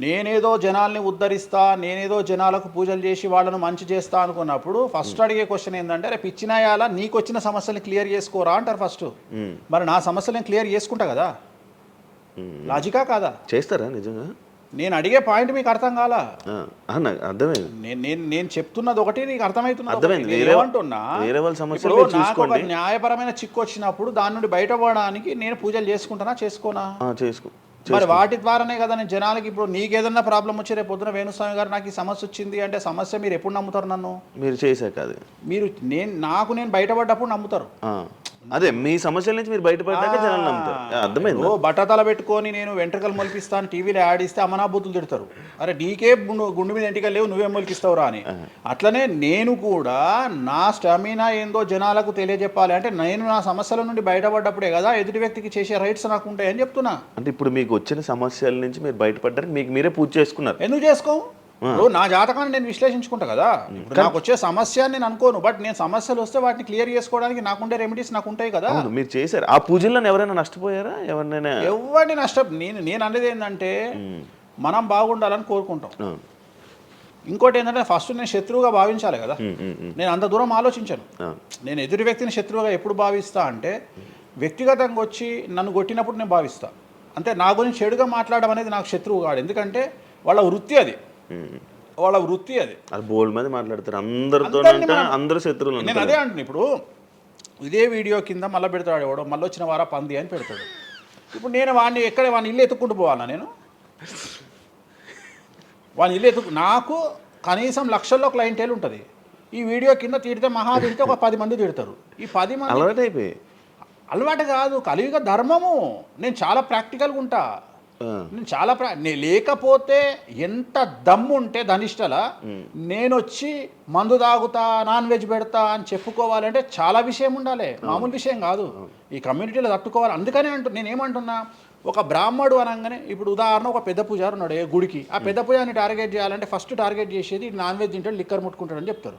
నేనేదో జనాల్ని ఉద్ధరిస్తా, నేనేదో జనాలకు పూజలు చేసి వాళ్ళను మంచి చేస్తా అనుకున్నప్పుడు ఫస్ట్ అడిగే క్వశ్చన్ ఏంటంటే, రేపు ఇచ్చినాయాలా నీకు వచ్చిన సమస్యల్ని క్లియర్ చేసుకోరా అంటారు ఫస్ట్. మరి నా సమస్యలను క్లియర్ చేసుకుంటా కదా. లాజికా కాదా? చేస్తారా నిజంగా? నేను అడిగే పాయింట్ మీకు అర్థం కాలా? అర్థమైంది. నేను చెప్తున్నది ఒకటి, నీకు అర్థమైతున్నది. నాకు ఒక న్యాయపరమైన చిక్కు వచ్చినప్పుడు దాని నుండి బయటపడడానికి నేను పూజలు చేసుకుంటానా, చేసుకోనా? మరి వాటి ద్వారానే కదా నేను జనాలకి. ఇప్పుడు నీకేదన్నా ప్రాబ్లం వచ్చి రేపు పొద్దున వేణుస్వామి గారు నాకు ఈ సమస్య వచ్చింది అంటే సమస్య మీరు ఎప్పుడు నమ్ముతారు? నన్ను మీరు చేశాక కాదు, మీరు నేను బయటపడ్డప్పుడు నమ్ముతారు. అదే మీ సమస్యల నుంచి మీరు బయటపడ్డాక జనాలు నమ్ముతారు. అర్థమైంది. బట్టతల పెట్టుకొని నేను వెంట్రుకలు మొలిపిస్తాను టీవీలో యాడ్ ఇస్తే అమనా బూతులు తిడతారు. అరే నీకే గుండు మీద ఎంటికలు లేవు, నువ్వేం మొలికిస్తావురా అని. అట్లనే నేను కూడా నా స్టామినా ఏందో జనాలకు తెలియజెప్పాలి అంటే నేను నా సమస్యల నుండి బయటపడ్డప్పుడే కదా ఎదుటి వ్యక్తికి చేసే రైట్స్ నాకు ఉంటాయని చెప్తున్నా. అంటే ఇప్పుడు మీకు వచ్చిన సమస్యల నుంచి మీరు బయటపడ్డారు, మీకు మీరే పూజ చేసుకున్నారు. ఎందుకు చేసుకో? నా జాతకాన్ని నేను విశ్లేషించుకుంటా కదా. నాకు వచ్చే సమస్య నేను అనుకోను, బట్ నేను సమస్యలు వస్తే వాటిని క్లియర్ చేసుకోవడానికి నాకుండే రెమెడీస్ నాకు ఉంటాయి కదా. మీరు చేశారు ఆ పూజల్లో. ఎవరైనా నష్టపోయారా? ఎవరినైనా? ఎవరిని నేను అనేది ఏంటంటే మనం బాగుండాలని కోరుకుంటాం. ఇంకోటి ఏంటంటే ఫస్ట్ నేను శత్రువుగా భావించాలి కదా. నేను అంత దూరం ఆలోచించాను. నేను ఎదుటి వ్యక్తిని శత్రువుగా ఎప్పుడు భావిస్తా అంటే వ్యక్తిగతంగా వచ్చి నన్ను కొట్టినప్పుడు నేను భావిస్తా. అంటే నా గురించి చెడుగా మాట్లాడడం అనేది నాకు శత్రువు కాదు. ఎందుకంటే వాళ్ళ వృత్తి అది, వాళ్ళ వృత్తి అది. బోల్డ్ మంది మాట్లాడతారు అందరితో, అందరూ శత్రువులు. నేను అదే అంటున్నా. ఇప్పుడు ఇదే వీడియో కింద మళ్ళీ పెడతాడు ఎవడో, మళ్ళీ వచ్చిన వారా పంది అని పెడతాడు. ఇప్పుడు నేను వాడిని ఇల్లు ఎత్తుక్కుంటూ పోవాలా నేను? వాడిని ఇల్లు నాకు కనీసం లక్షల్లో క్లయింటేల్ ఉంటుంది. ఈ వీడియో కింద తిడితే తిడితే ఒక 10 మంది తిడతారు. ఈ 10 మంది అలవాటు అయిపోయి అలవాటు కాదు, కలియుగ ధర్మము. నేను చాలా ప్రాక్టికల్గా ఉంటా. నేను చాలా లేకపోతే ఎంత దమ్ము ఉంటే ధనిష్టల నేను వచ్చి మందు తాగుతా, నాన్ వెజ్ పెడతా అని చెప్పుకోవాలంటే చాలా విషయం ఉండాలి, మామూలు విషయం కాదు. ఈ కమ్యూనిటీలో తట్టుకోవాలి. అందుకనే నేనేమంటున్నా, ఒక బ్రాహ్మడు అనగానే ఇప్పుడు ఉదాహరణ ఒక పెద్ద పూజారి ఉన్నాడు ఏ గుడికి, ఆ పెద్ద పూజారిని టార్గెట్ చేయాలంటే ఫస్ట్ టార్గెట్ చేసేది నాన్ వెజ్ తింటాడు, లిక్కర్ ముట్టుకుంటాడని చెప్తారు.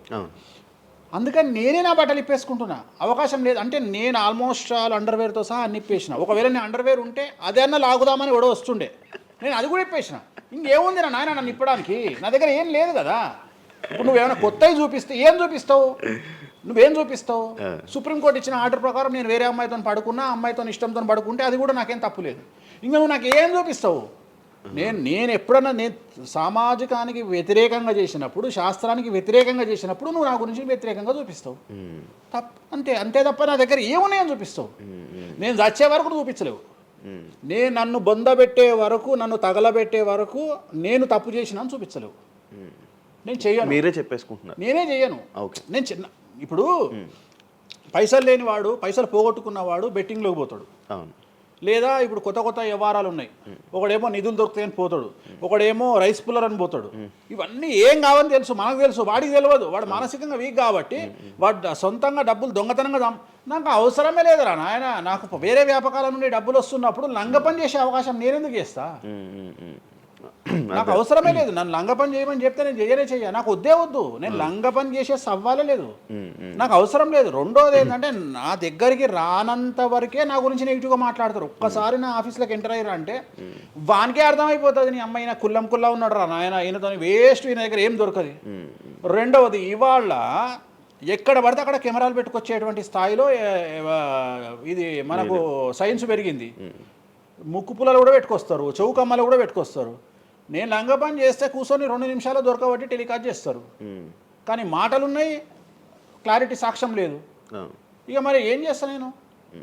అందుకని నేనే నా బట్టలు ఇప్పేసుకుంటున్నా, అవకాశం లేదు. అంటే నేను ఆల్మోస్ట్ ఆల్ అండర్వేర్తో సహా అన్ని ఇప్పేసిన. ఒకవేళ నేను అండర్వేర్ ఉంటే అదన్నా లాగుదామని ఎవడో వస్తుండే, నేను అది కూడా ఇప్పేసిన. ఇంకేముంది నా నాయన నన్ను ఇప్పడానికి? నా దగ్గర ఏం లేదు కదా. ఇప్పుడు నువ్వేమైనా కొత్తవి చూపిస్తే ఏం చూపిస్తావు? నువ్వేం చూపిస్తావు? సుప్రీంకోర్టు ఇచ్చిన ఆర్డర్ ప్రకారం నేను వేరే అమ్మాయితో పడుకున్నా, అమ్మాయితో ఇష్టంతో పడుకుంటే అది కూడా నాకేం తప్పు లేదు. ఇంకా నువ్వు నాకు ఏం చూపిస్తావు? నేను ఎప్పుడన్నా నేను సామాజికానికి వ్యతిరేకంగా చేసినప్పుడు, శాస్త్రానికి వ్యతిరేకంగా చేసినప్పుడు నువ్వు నా గురించి వ్యతిరేకంగా చూపిస్తావు. అంతే తప్ప నా దగ్గర ఏమున్నాయని చూపిస్తావు? నేను చచ్చే వరకు చూపించలేవు. నేను నన్ను బొందబెట్టే వరకు, నన్ను తగలబెట్టే వరకు నేను తప్పు చేసినా అని చూపించలేవు. నేను చెయ్యను. మీరే చెప్పేసుకుంటున్నారు. నేనే చెయ్యను. నేను ఇప్పుడు పైసలు లేనివాడు, పైసలు పోగొట్టుకున్నవాడు బెట్టింగ్లోకి పోతాడు. అవును. లేదా ఇప్పుడు కొత్త వ్యవహారాలు ఉన్నాయి. ఒకడేమో నిధులు దొరుకుతాయని పోతాడు, ఒకడేమో రైస్ పుల్లర్ అని పోతాడు. ఇవన్నీ ఏం కావని తెలుసు, మనకు తెలుసు, వాడికి తెలియదు. వాడు మానసికంగా వీక్ కాబట్టి వాడు సొంతంగా డబ్బులు దొంగతనంగా నాకు అవసరమే లేదురా నాయన. నాకు వేరే వ్యాపకాల నుండి డబ్బులు వస్తున్నప్పుడు లంగ పని చేసే అవకాశం నేనెందుకు చేస్తా? నాకు అవసరమే లేదు. నన్ను లంగ పని చేయమని చెప్తే నేను చెయ్య. నాకు వద్దు. నేను లంగ పని చేసే సవ్వాలే లేదు, నాకు అవసరం లేదు. రెండోది ఏంటంటే, నా దగ్గరికి రానంత వరకే నా గురించి నెగిటివ్గా మాట్లాడతారు. ఒక్కసారి నా ఆఫీస్లోకి ఎంటర్ అయ్యారు అంటే వానికే అర్థమైపోతుంది, నీ అమ్మాయి కుల్లా ఉన్నాడు రా నాయన, ఈయనతో వేస్ట్, ఈయన దగ్గర ఏం దొరకదు. రెండవది, ఇవాళ ఎక్కడ పడితే అక్కడ కెమెరాలు పెట్టుకొచ్చేటువంటి స్థాయిలో ఇది మనకు సైన్స్ పెరిగింది. ముక్కు పుల్లలు కూడా పెట్టుకొస్తారు, చౌకమ్మలు కూడా పెట్టుకొస్తారు. నేను లంగ పని చేస్తే కూర్చొని 2 నిమిషాలు దొరకబట్టి టెలికాస్ట్ చేస్తారు. కానీ మాటలున్నాయి, క్లారిటీ సాక్ష్యం లేదు. ఇక మరి ఏం చేస్తాను నేను?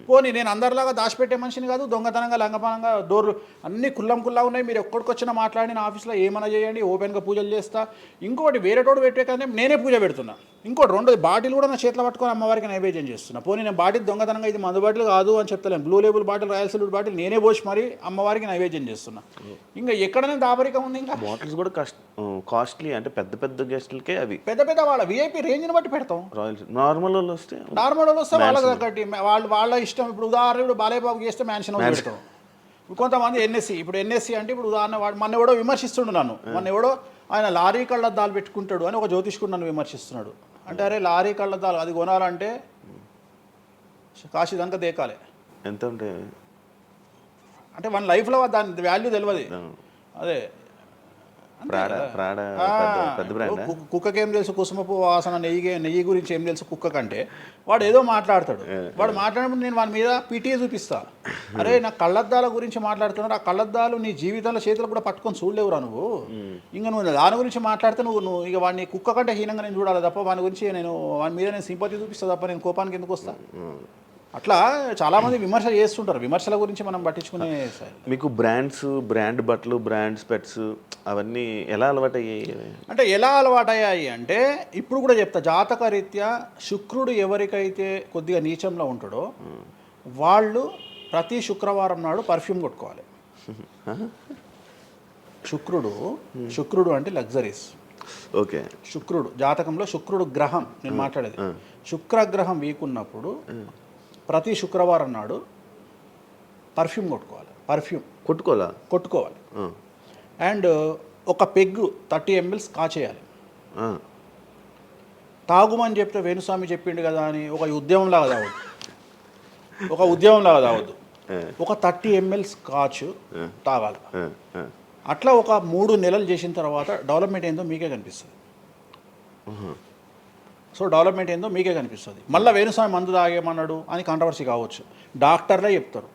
పోనీ నేను అందరిలాగా దాచిపెట్టే మనిషిని కాదు, దొంగతనంగా లంగపనంగా డోర్లు అన్నీ కుల్లా ఉన్నాయి. మీరు ఎక్కడికొచ్చినా మాట్లాడి నా ఆఫీస్లో ఏమైనా చేయండి, ఓపెన్గా పూజలు చేస్తా. ఇంకోటి వేరేటోడు పెట్టే కానీ నేనే పూజ పెడుతున్నా. ఇంకోటి రెండోది, బాటిల్ కూడా నా చేతిలో పట్టుకొని అమ్మవారికి నైవేద్యం చేస్తున్నా. పోనీ నేను బాటిల్ దొంగతనంగా ఇది మందు బాటిల్ కాదు అని చెప్తలేను, Blue Label bottle, Royal Salute bottle నేనే పోసి మరి అమ్మవారికి నైవేద్యం చేస్తున్నా. ఇంకా ఎక్కడనే దాపరికం ఉంది? ఇంకా బాటిల్స్ కూడా కాస్ట్లీ, అంటే పెద్ద గెస్టులకే అవి పెద్ద వాళ్ళ విఐపి రేంజ్ని బట్టి పెడతాం. నార్మల్ వాళ్ళు వస్తే వాళ్ళకి తగ్గట్టి వాళ్ళ ఇష్టం. ఇప్పుడు ఉదాహరణ, ఇప్పుడు బాలయ్యబాబుకి చేస్తే మ్యాన్షన్ హౌస్ పెడతాం. కొంతమంది ఎన్ఎస్సి అంటే ఇప్పుడు ఉదాహరణ, వాడు మొన్న ఎవడో విమర్శిస్తుండు నన్ను. ఆయన లారీ కళ్ళద్దాలు పెట్టుకుంటాడు అని ఒక జ్యోతిష్కుడు నన్ను విమర్శిస్తున్నాడు. అంటే అరే, లారీ కళ్ళద్దాలు అది కొనాలంటే కాశీ దాకా దేకాలి. ఎంత ఉంటే అంటే మన లైఫ్లో దాని వాల్యూ తెలియదు. అదే కుక్కకి ఏం తెలుసు కుసుమపు వాసన, నెయ్యి గురించి ఏం తెలుసు కుక్క కంటే? వాడు ఏదో మాట్లాడతాడు. వాడు మాట్లాడినప్పుడు నేను వాడి మీద పీటీ చూపిస్తా. అరే, నా కళ్ళద్దాల గురించి మాట్లాడుతున్నాడు, ఆ కళ్ళద్దాలు నీ జీవితంలో చేతులు కూడా పట్టుకొని చూడలేవురా నువ్వు. ఇంకా నువ్వు దాని గురించి మాట్లాడితే నువ్వు ఇక వాడిని కుక్క కంటే హీనంగా నేను చూడాలి తప్ప వాని గురించి వాని మీద నేను సింపతి చూపిస్తా తప్ప నేను కోపానికి ఎందుకు వస్తా? అట్లా చాలామంది విమర్శ చేస్తుంటారు. విమర్శల గురించి మనం పట్టించుకునే. మీకు బ్రాండ్ బట్టలు, బ్రాండ్ స్పెట్స్ అవన్నీ ఎలా అలవాటయ్యాయి? అంటే ఎలా అలవాటయ్యాయి అంటే, ఇప్పుడు కూడా చెప్తా, జాతక రీత్యా శుక్రుడు ఎవరికైతే కొద్దిగా నీచంలో ఉంటాడో వాళ్ళు ప్రతి శుక్రవారం నాడు పర్ఫ్యూమ్ కొట్టుకోవాలి. శుక్రుడు అంటే లగ్జరీస్. ఓకే. శుక్రుడు జాతకంలో శుక్రుడు గ్రహం నేను మాట్లాడేది. శుక్రగ్రహం వీక్ ఉన్నప్పుడు ప్రతి శుక్రవారం నాడు పర్ఫ్యూమ్ కొట్టుకోవాలి. అండ్ ఒక పెగ్గు 30 ml కాచేయాలి. తాగుమని చెప్తే వేణుస్వామి చెప్పిండు కదా అని ఒక ఉద్యమంలాగా తాగొద్దు. ఒక 30 ml స్కాచ్ తాగాలి. అట్లా ఒక 3 నెలలు చేసిన తర్వాత డెవలప్మెంట్ ఏందో మీకే కనిపిస్తుంది. డెవలప్మెంట్ ఏందో మీకే కనిపిస్తుంది. మళ్ళీ వేణుస్వామి మందు తాగేమన్నాడు అని కాంట్రవర్సీ కావచ్చు. డాక్టర్లే చెప్తారు,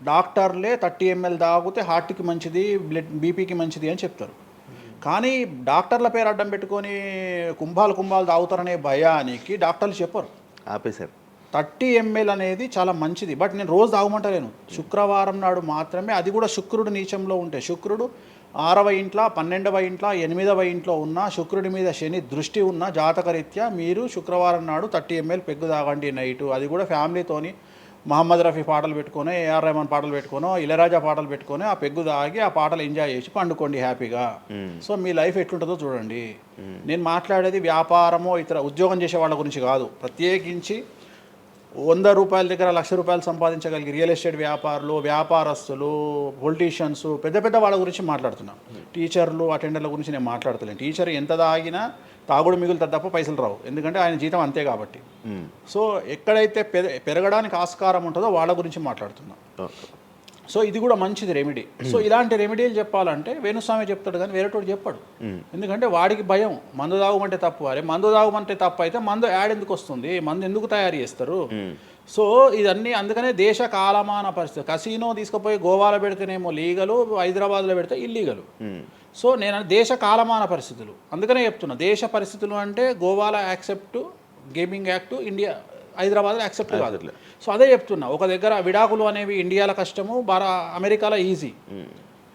30 ml తాగితే హార్ట్కి మంచిది, బీపీకి మంచిది అని చెప్తారు. కానీ డాక్టర్ల పేరు అడ్డం పెట్టుకొని కుంభాలు తాగుతారనే భయానికి డాక్టర్లు చెప్పరు. ఆపేశారు. 30 ml అనేది చాలా మంచిది, బట్ నేను రోజు తాగమంటలేను. శుక్రవారం నాడు మాత్రమే, అది కూడా శుక్రుడు నీచంలో ఉంటే, శుక్రుడు 6వ ఇంట్లో, 12వ ఇంట్లో, 8వ ఇంట్లో ఉన్న శుక్రుడి మీద శని దృష్టి ఉన్న జాతకరీత్యా మీరు శుక్రవారం నాడు 30 ml పెగ్గు తాగండి నైటు. అది కూడా ఫ్యామిలీతోని మహమ్మద్ రఫీ పాటలు పెట్టుకొని, ఏఆర్ రెహమాన్ పాటలు పెట్టుకొని, ఇళయరాజా పాటలు పెట్టుకొని ఆ పెగ్గు తాగి ఆ పాటలు ఎంజాయ్ చేసి పండుకోండి హ్యాపీగా. సో మీ లైఫ్ ఎట్లుంటుందో చూడండి. నేను మాట్లాడేది వ్యాపారమో ఇతర ఉద్యోగం చేసే వాళ్ళ గురించి కాదు. ప్రత్యేకించి 100 రూపాయల దగ్గర 1,00,000 రూపాయలు సంపాదించగలిగి రియల్ ఎస్టేట్ వ్యాపారులు, వ్యాపారస్తులు, పొలిటీషియన్స్, పెద్ద పెద్ద వాళ్ళ గురించి మాట్లాడుతున్నాను. టీచర్లు, అటెండర్ల గురించి నేను మాట్లాడతలేను. టీచర్ ఎంత తాగినా తాగుడు మిగులుతుంది తప్ప పైసలు రావు, ఎందుకంటే ఆయన జీతం అంతే కాబట్టి. సో ఎక్కడైతే పెరగడానికి ఆస్కారం ఉంటుందో వాళ్ళ గురించి మాట్లాడుతున్నాం. సో ఇది కూడా మంచిది రెమెడీ. సో ఇలాంటి రెమెడీలు చెప్పాలంటే వేణుస్వామి చెప్తాడు కానీ వేరేటోడు చెప్పాడు. ఎందుకంటే వాడికి భయం, మందు తాగమంటే తప్పు. అరే మందు తాగమంటే తప్పు అయితే మందు యాడ్ ఎందుకు వస్తుంది, మందు ఎందుకు తయారు చేస్తారు? సో ఇదన్నీ అందుకనే దేశ కాలమాన పరిస్థితి. కసినో తీసుకుపోయి గోవాలో పెడితేనేమో లీగలు, హైదరాబాద్లో పెడితే ఇల్లీగలు. సో నేను దేశ కాలమాన పరిస్థితులు అందుకనే చెప్తున్నా. దేశ పరిస్థితులు అంటే గోవాలో యాక్సెప్ట్ గేమింగ్ యాక్ట్, ఇండియా హైదరాబాద్లో యాక్సెప్ట్ కాదు. సో అదే చెప్తున్నా. ఒక దగ్గర విడాకులు అనేవి ఇండియాలో కష్టము, అమెరికాలో ఈజీ.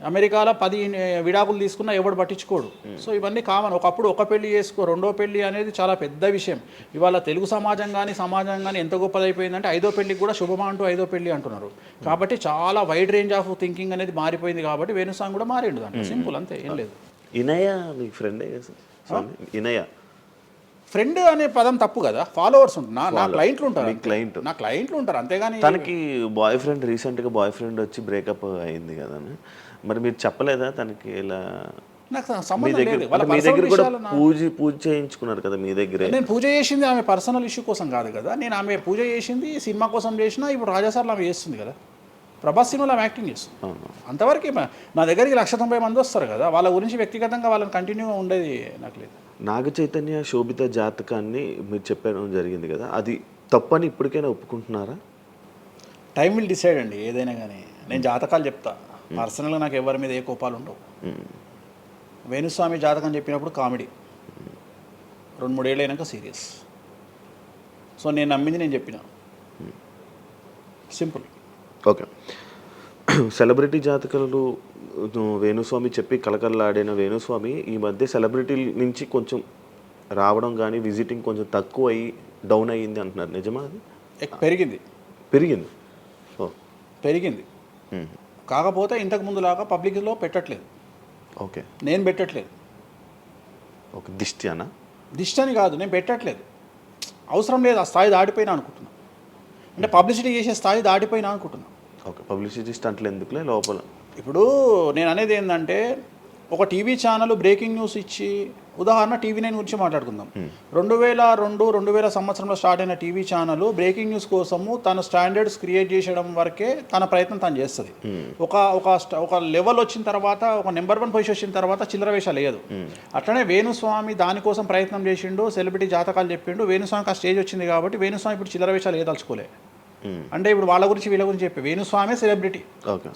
అమెరికాలో 10 విడాకులు తీసుకున్నా ఎవడు పట్టించుకోడు. సో ఇవన్నీ కామన్. ఒకప్పుడు ఒక పెళ్లి చేసుకో, రెండో పెళ్లి అనేది చాలా పెద్ద విషయం. ఇవాళ తెలుగు సమాజం కానీ ఎంత గొప్పదైపోయిందంటే 5వ పెళ్లికి కూడా శుభమా అంటూ 5వ పెళ్లి అంటున్నారు. కాబట్టి చాలా వైడ్ రేంజ్ ఆఫ్ థింకింగ్ అనేది మారిపోయింది. కాబట్టి వేణుస్వామి కూడా మారిండు దాంట్లో. సింపుల్, అంతే, ఏం లేదు. ఇనయ మీ ఫ్రెండే ఇనయ ఫ్రెండ్ అనే పదం తప్పు కదా. ఫాలోవర్స్ ఉంటారు, నా క్లయింట్లు ఉంటారు, నా క్లయింట్లు ఉంటారు, అంతేగాని. తనకి బాయ్ ఫ్రెండ్ రీసెంట్గా బాయ్ ఫ్రెండ్ వచ్చి బ్రేకప్ అయింది కదా, మరి మీరు చెప్పలేదా తనకి? ఇలా నాకు సంబంధం లేదు. మీ దగ్గర కూడా పూజ చేయించుకున్నారు కదా మీ దగ్గర. నేను పూజ చేసింది ఆమె పర్సనల్ ఇష్యూ కోసం కాదు కదా. నేను ఆమె పూజ చేసింది సినిమా కోసం చేసినా. ఇప్పుడు రాజాసార్లు ఆమె చేస్తుంది కదా, ప్రభాస్ సినిమాలో ఆమె యాక్టింగ్ చేస్తుంది. అంతవరకు నా దగ్గరికి 190 మంది వస్తారు కదా, వాళ్ళ గురించి వ్యక్తిగతంగా వాళ్ళని కంటిన్యూగా ఉండేది నాకు లేదు. నాగ చైతన్య శోభిత జాతకాన్ని మీరు చెప్పడం జరిగింది కదా, అది తప్పని ఇప్పటికైనా ఒప్పుకుంటున్నారా? టైం విల్ డిసైడ్ అండి ఏదైనా కానీ. నేను జాతకాలు చెప్తా, పర్సనల్గా నాకు ఎవరి మీద ఏ కోపాలు ఉండవు. వేణుస్వామి జాతకం చెప్పినప్పుడు కామెడీ, 2-3 ఏళ్ళు అయినాక సీరియస్. సో నేను నమ్మింది నేను చెప్పిన, సింపుల్. ఓకే. సెలబ్రిటీ జాతకాలు వేణుస్వామి చెప్పి కలకల్లాడిన వేణుస్వామి ఈ మధ్య సెలబ్రిటీల నుంచి కొంచెం రావడం కానీ విజిటింగ్ కొంచెం తక్కువ అయ్యి డౌన్ అయ్యింది అంటున్నారు, నిజమా? అది పెరిగింది. పెరిగింది కాకపోతే ఇంతకు ముందులాగా పబ్లిక్లో పెట్టట్లేదు. ఓకే, నేను పెట్టట్లేదు. ఓకే, దిష్టి అన్న? దిష్టి అని కాదు, నేను పెట్టట్లేదు. అవసరం లేదు, ఆ స్థాయి దాటిపోయినా అనుకుంటున్నా. అంటే పబ్లిసిటీ చేసే స్థాయి దాటిపోయినా అనుకుంటున్నా. ఓకే, పబ్లిసిటీ స్టంట్లు ఎందుకులే లోపల. ఇప్పుడు నేను అనేది ఏంటంటే, ఒక టీవీ ఛానల్ బ్రేకింగ్ న్యూస్ ఇచ్చి, ఉదాహరణ TV9 గురించి మాట్లాడుకుందాం. 2002-2000 సంవత్సరంలో స్టార్ట్ అయిన టీవీ ఛానల్ బ్రేకింగ్ న్యూస్ కోసము తన స్టాండర్డ్స్ క్రియేట్ చేయడం వరకే తన ప్రయత్నం తను చేస్తుంది. ఒక లెవెల్ వచ్చిన తర్వాత, ఒక నెంబర్ 1 పొజిషన్ వచ్చిన తర్వాత చిల్లర వేషాలు లేదు. అట్లనే వేణుస్వామి దానికోసం ప్రయత్నం చేసిండు, సెలబ్రిటీ జాతకాలు చెప్పిండు. వేణుస్వామికి ఆ స్టేజ్ వచ్చింది కాబట్టి వేణుస్వామి ఇప్పుడు చిల్లర వేషాలు ఏదలుచుకోలే. అంటే ఇప్పుడు వాళ్ళ గురించి వీళ్ళ గురించి చెప్పి వేణుస్వామి సెలబ్రిటీ.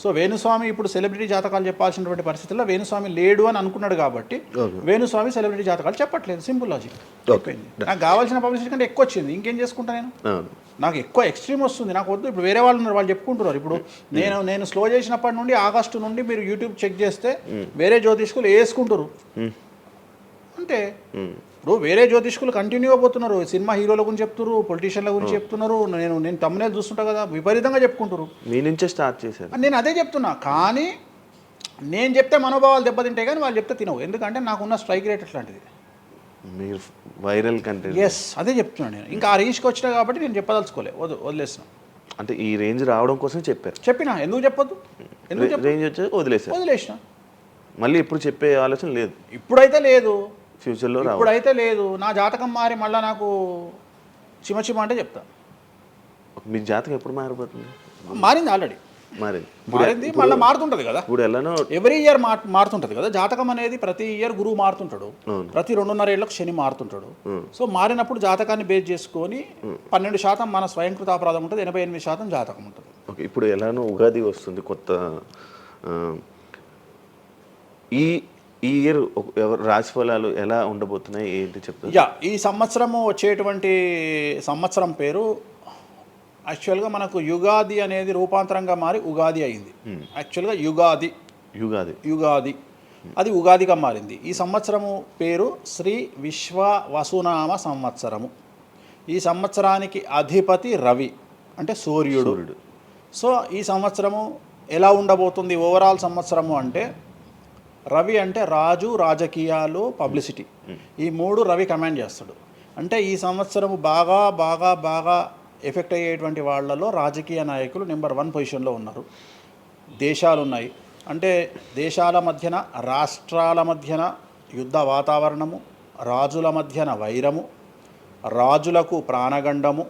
సో వేణుస్వామి ఇప్పుడు సెలబ్రిటీ జాతకాలు చెప్పాల్సినటువంటి పరిస్థితుల్లో వేణుస్వామి లేడు అని అనుకున్నాడు కాబట్టి వేణుస్వామి సెలబ్రిటీ జాతకాలు చెప్పట్లేదు. Simple logic. నాకు కావాల్సిన పబ్లిసిటీ కంటే ఎక్కువ వచ్చింది, ఇంకేం చేసుకుంటా నేను? నాకు ఎక్కువ ఎక్స్ట్రీమ్ వస్తుంది, నాకు వద్దు. ఇప్పుడు వేరే వాళ్ళు ఉన్నారు, వాళ్ళు చెప్పుకుంటున్నారు. ఇప్పుడు నేను స్లో చేసినప్పటి నుండి ఆగస్టు నుండి మీరు యూట్యూబ్ చెక్ చేస్తే వేరే జ్యోతిష్కులు వేసుకుంటారు అంటే. ఇప్పుడు వేరే జ్యోతిష్కులు కంటిన్యూగా పోతున్నారు, సినిమా హీరోల గురించి చెప్తున్నారు, పొలిటీషియన్ల గురించి చెప్తున్నారు. నేను తమ్మునే చూస్తుంటా కదా, విపరీతంగా చెప్పుకుంటారు. మీ నుంచే స్టార్ట్ చేశారు. నేను అదే చెప్తున్నా. కానీ నేను చెప్తే మనోభావాలు దెబ్బతింటాయి, కానీ వాళ్ళు చెప్తే తినవు. ఎందుకంటే నాకున్న స్ట్రైక్ రేట్ అట్లాంటిది. మీరు వైరల్ కంటెంట్. ఎస్, అదే చెప్తున్నాను నేను. ఇంకా ఆ రేంజ్కి వచ్చినా కాబట్టి నేను చెప్పదలుచుకోలే, వదిలేసిన. అంటే ఈ రేంజ్ రావడం కోసం చెప్పిన. ఎందుకు చెప్పొద్దు? రేంజ్ వచ్చి వదిలేసిన. మళ్ళీ ఇప్పుడు చెప్పే ఆలోచన లేదు. ఇప్పుడైతే లేదు, ఫ్యూచర్లో ఇప్పుడైతే లేదు. నా జాతకం మారి మళ్ళీ నాకు చిమ అంటే చెప్తా. మీ జాతకం ఎప్పుడు మారిపోతుంది? మారింది, ఆల్రెడీ మారింది, మళ్ళీ మారుతుంటది కదా. ఇప్పుడు ఎలానో ఎవ్రీ ఇయర్ మారుతుంటది కదా జాతకం అనేది. ప్రతి ఇయర్ గురువు మారుతుంటాడు, ప్రతి 2.5 ఏళ్ళకు శని మారుతుంటాడు. సో మారినప్పుడు జాతకాన్ని బేస్ చేసుకొని 12% మన స్వయంకృత అపరాధం ఉంటుంది, 88% జాతకం ఉంటుంది. ఓకే, ఇప్పుడు ఎలానో ఉగాది వస్తుంది, కొత్త ఈ ఇయర్ రాశి ఫలాలు ఎలా ఉండబోతున్నాయి ఏంటి చెప్తారు? ఈ సంవత్సరము వచ్చేటువంటి సంవత్సరం పేరు యాక్చువల్గా మనకు యుగాది అనేది రూపాంతరంగా మారి ఉగాది అయింది. యాక్చువల్గా యుగాది యుగాది అది ఉగాదిగా మారింది. ఈ సంవత్సరము పేరు శ్రీ విశ్వ వసునామ సంవత్సరము. ఈ సంవత్సరానికి అధిపతి రవి అంటే సూర్యుడు. సో ఈ సంవత్సరము ఎలా ఉండబోతుంది ఓవరాల్ సంవత్సరము అంటే, రవి అంటే రాజు, రాజకీయాలు, పబ్లిసిటీ, ఈ మూడు రవి కమాండ్ చేస్తాడు. అంటే ఈ సంవత్సరము బాగా బాగా బాగా ఎఫెక్ట్ అయ్యేటువంటి వాళ్ళలో రాజకీయ నాయకులు నెంబర్ 1 పొజిషన్లో ఉన్నారు. దేశాలు ఉన్నాయి, అంటే దేశాల మధ్యన, రాష్ట్రాల మధ్యన యుద్ధ వాతావరణము, రాజుల మధ్యన వైరము, రాజులకు ప్రాణగండము,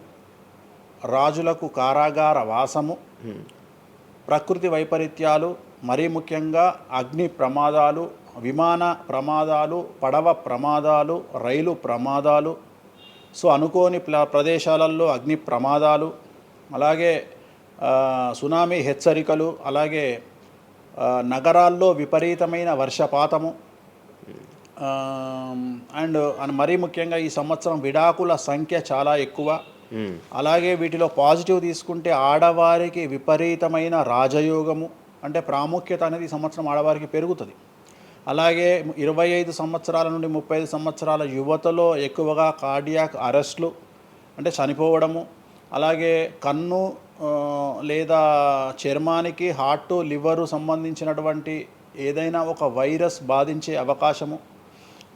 రాజులకు కారాగార వాసము, ప్రకృతి వైపరీత్యాలు, మరీ ముఖ్యంగా అగ్ని ప్రమాదాలు, విమాన ప్రమాదాలు, పడవ ప్రమాదాలు, రైలు ప్రమాదాలు, సో అనుకోని ప్రదేశాలలో అగ్ని ప్రమాదాలు, అలాగే సునామీ హెచ్చరికలు, అలాగే నగరాల్లో విపరీతమైన వర్షపాతము, అండ్ మరీ ముఖ్యంగా ఈ సంవత్సరం విడాకుల సంఖ్య చాలా ఎక్కువ. అలాగే వీటిలో పాజిటివ్ తీసుకుంటే ఆడవారికి విపరీతమైన రాజయోగము, అంటే ప్రాముఖ్యత అనేది ఈ సంవత్సరం ఆడవారికి పెరుగుతుంది. అలాగే 25 సంవత్సరాల నుండి 35 సంవత్సరాల యువతలో ఎక్కువగా కార్డియాక్ అరెస్ట్లు అంటే చనిపోవడము, అలాగే కన్ను లేదా చర్మానికి హార్ట్, లివరు సంబంధించినటువంటి ఏదైనా ఒక వైరస్ బాధించే అవకాశము.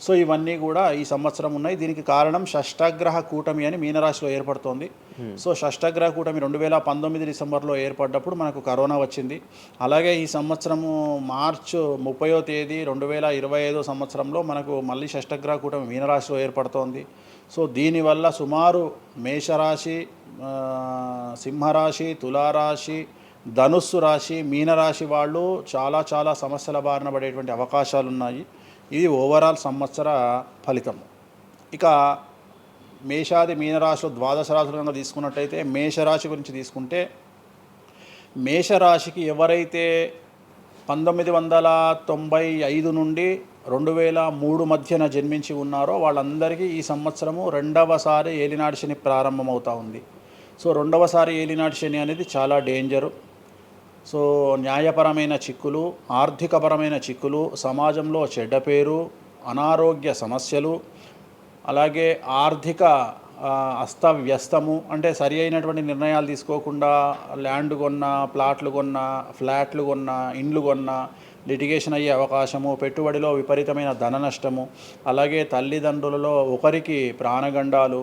సో ఇవన్నీ కూడా ఈ సంవత్సరం ఉన్నాయి. దీనికి కారణం షష్ఠగ్రహ కూటమి అని మీనరాశిలో ఏర్పడుతోంది. సో షష్ఠగ్రహ కూటమి 2019 డిసెంబర్లో ఏర్పడ్డప్పుడు మనకు కరోనా వచ్చింది. అలాగే ఈ సంవత్సరము మార్చి 30వ తేదీ 2025 సంవత్సరంలో మనకు మళ్ళీ షష్ఠగ్రహ కూటమి మీనరాశిలో ఏర్పడుతోంది. సో దీనివల్ల సుమారు మేషరాశి, సింహరాశి, తులారాశి, ధనుస్సు రాశి, మీనరాశి వాళ్ళు చాలా చాలా సమస్యల బారిన పడేటువంటి అవకాశాలు ఉన్నాయి. ఇది ఓవరాల్ సంవత్సర ఫలితం. ఇక మేషాది మీనరాశిలో ద్వాదశ రాశులుగా తీసుకున్నట్టయితే మేషరాశి గురించి తీసుకుంటే, మేషరాశికి ఎవరైతే 1995 నుండి 2003 మధ్యన జన్మించి ఉన్నారో వాళ్ళందరికీ ఈ సంవత్సరము 2వసారి ఏలినాటి శని ప్రారంభమవుతూ ఉంది. సో 2వసారి ఏలినాటి శని అనేది చాలా డేంజరు. సో న్యాయపరమైన చిక్కులు, ఆర్థికపరమైన చిక్కులు, సమాజంలో చెడ్డ పేరు, అనారోగ్య సమస్యలు, అలాగే ఆర్థిక అస్తవ్యస్తము, అంటే సరి అయినటువంటి నిర్ణయాలు తీసుకోకుండా ల్యాండ్ కొన్నా, ప్లాట్లు కొన్నా, ఫ్లాట్లు కొన్నా, ఇండ్లు కొన్నా లిటిగేషన్ అయ్యే అవకాశము, పెట్టుబడిలో విపరీతమైన ధన నష్టము, అలాగే తల్లిదండ్రులలో ఒకరికి ప్రాణగండాలు.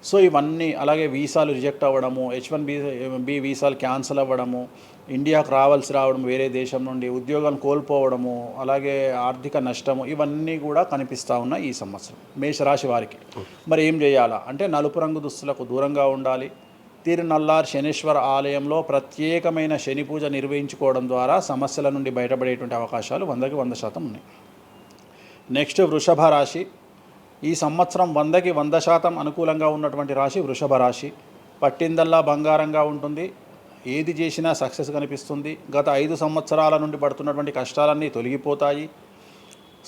సో ఇవన్నీ, అలాగే వీసాలు రిజెక్ట్ అవ్వడము, H1B వీసాలు క్యాన్సిల్ అవ్వడము, ఇండియాకు రావడం వేరే దేశం నుండి, ఉద్యోగం కోల్పోవడము, అలాగే ఆర్థిక నష్టము, ఇవన్నీ కూడా కనిపిస్తూ ఉన్నాయి ఈ సంవత్సరం మేషరాశి వారికి. మరి ఏం చేయాలా అంటే, నలుపు రంగు దుస్తులకు దూరంగా ఉండాలి. తిరునల్లార్ శనీశ్వర ఆలయంలో ప్రత్యేకమైన శని పూజ నిర్వహించుకోవడం ద్వారా సమస్యల నుండి బయటపడేటువంటి అవకాశాలు 100కి 100% ఉన్నాయి. నెక్స్ట్ వృషభ రాశి. ఈ సంవత్సరం 100కి 100% అనుకూలంగా ఉన్నటువంటి రాశి వృషభ రాశి. పట్టిందల్లా బంగారంగా ఉంటుంది, ఏది చేసినా సక్సెస్ కనిపిస్తుంది. గత 5 సంవత్సరాల నుండి పడుతున్నటువంటి కష్టాలన్నీ తొలగిపోతాయి.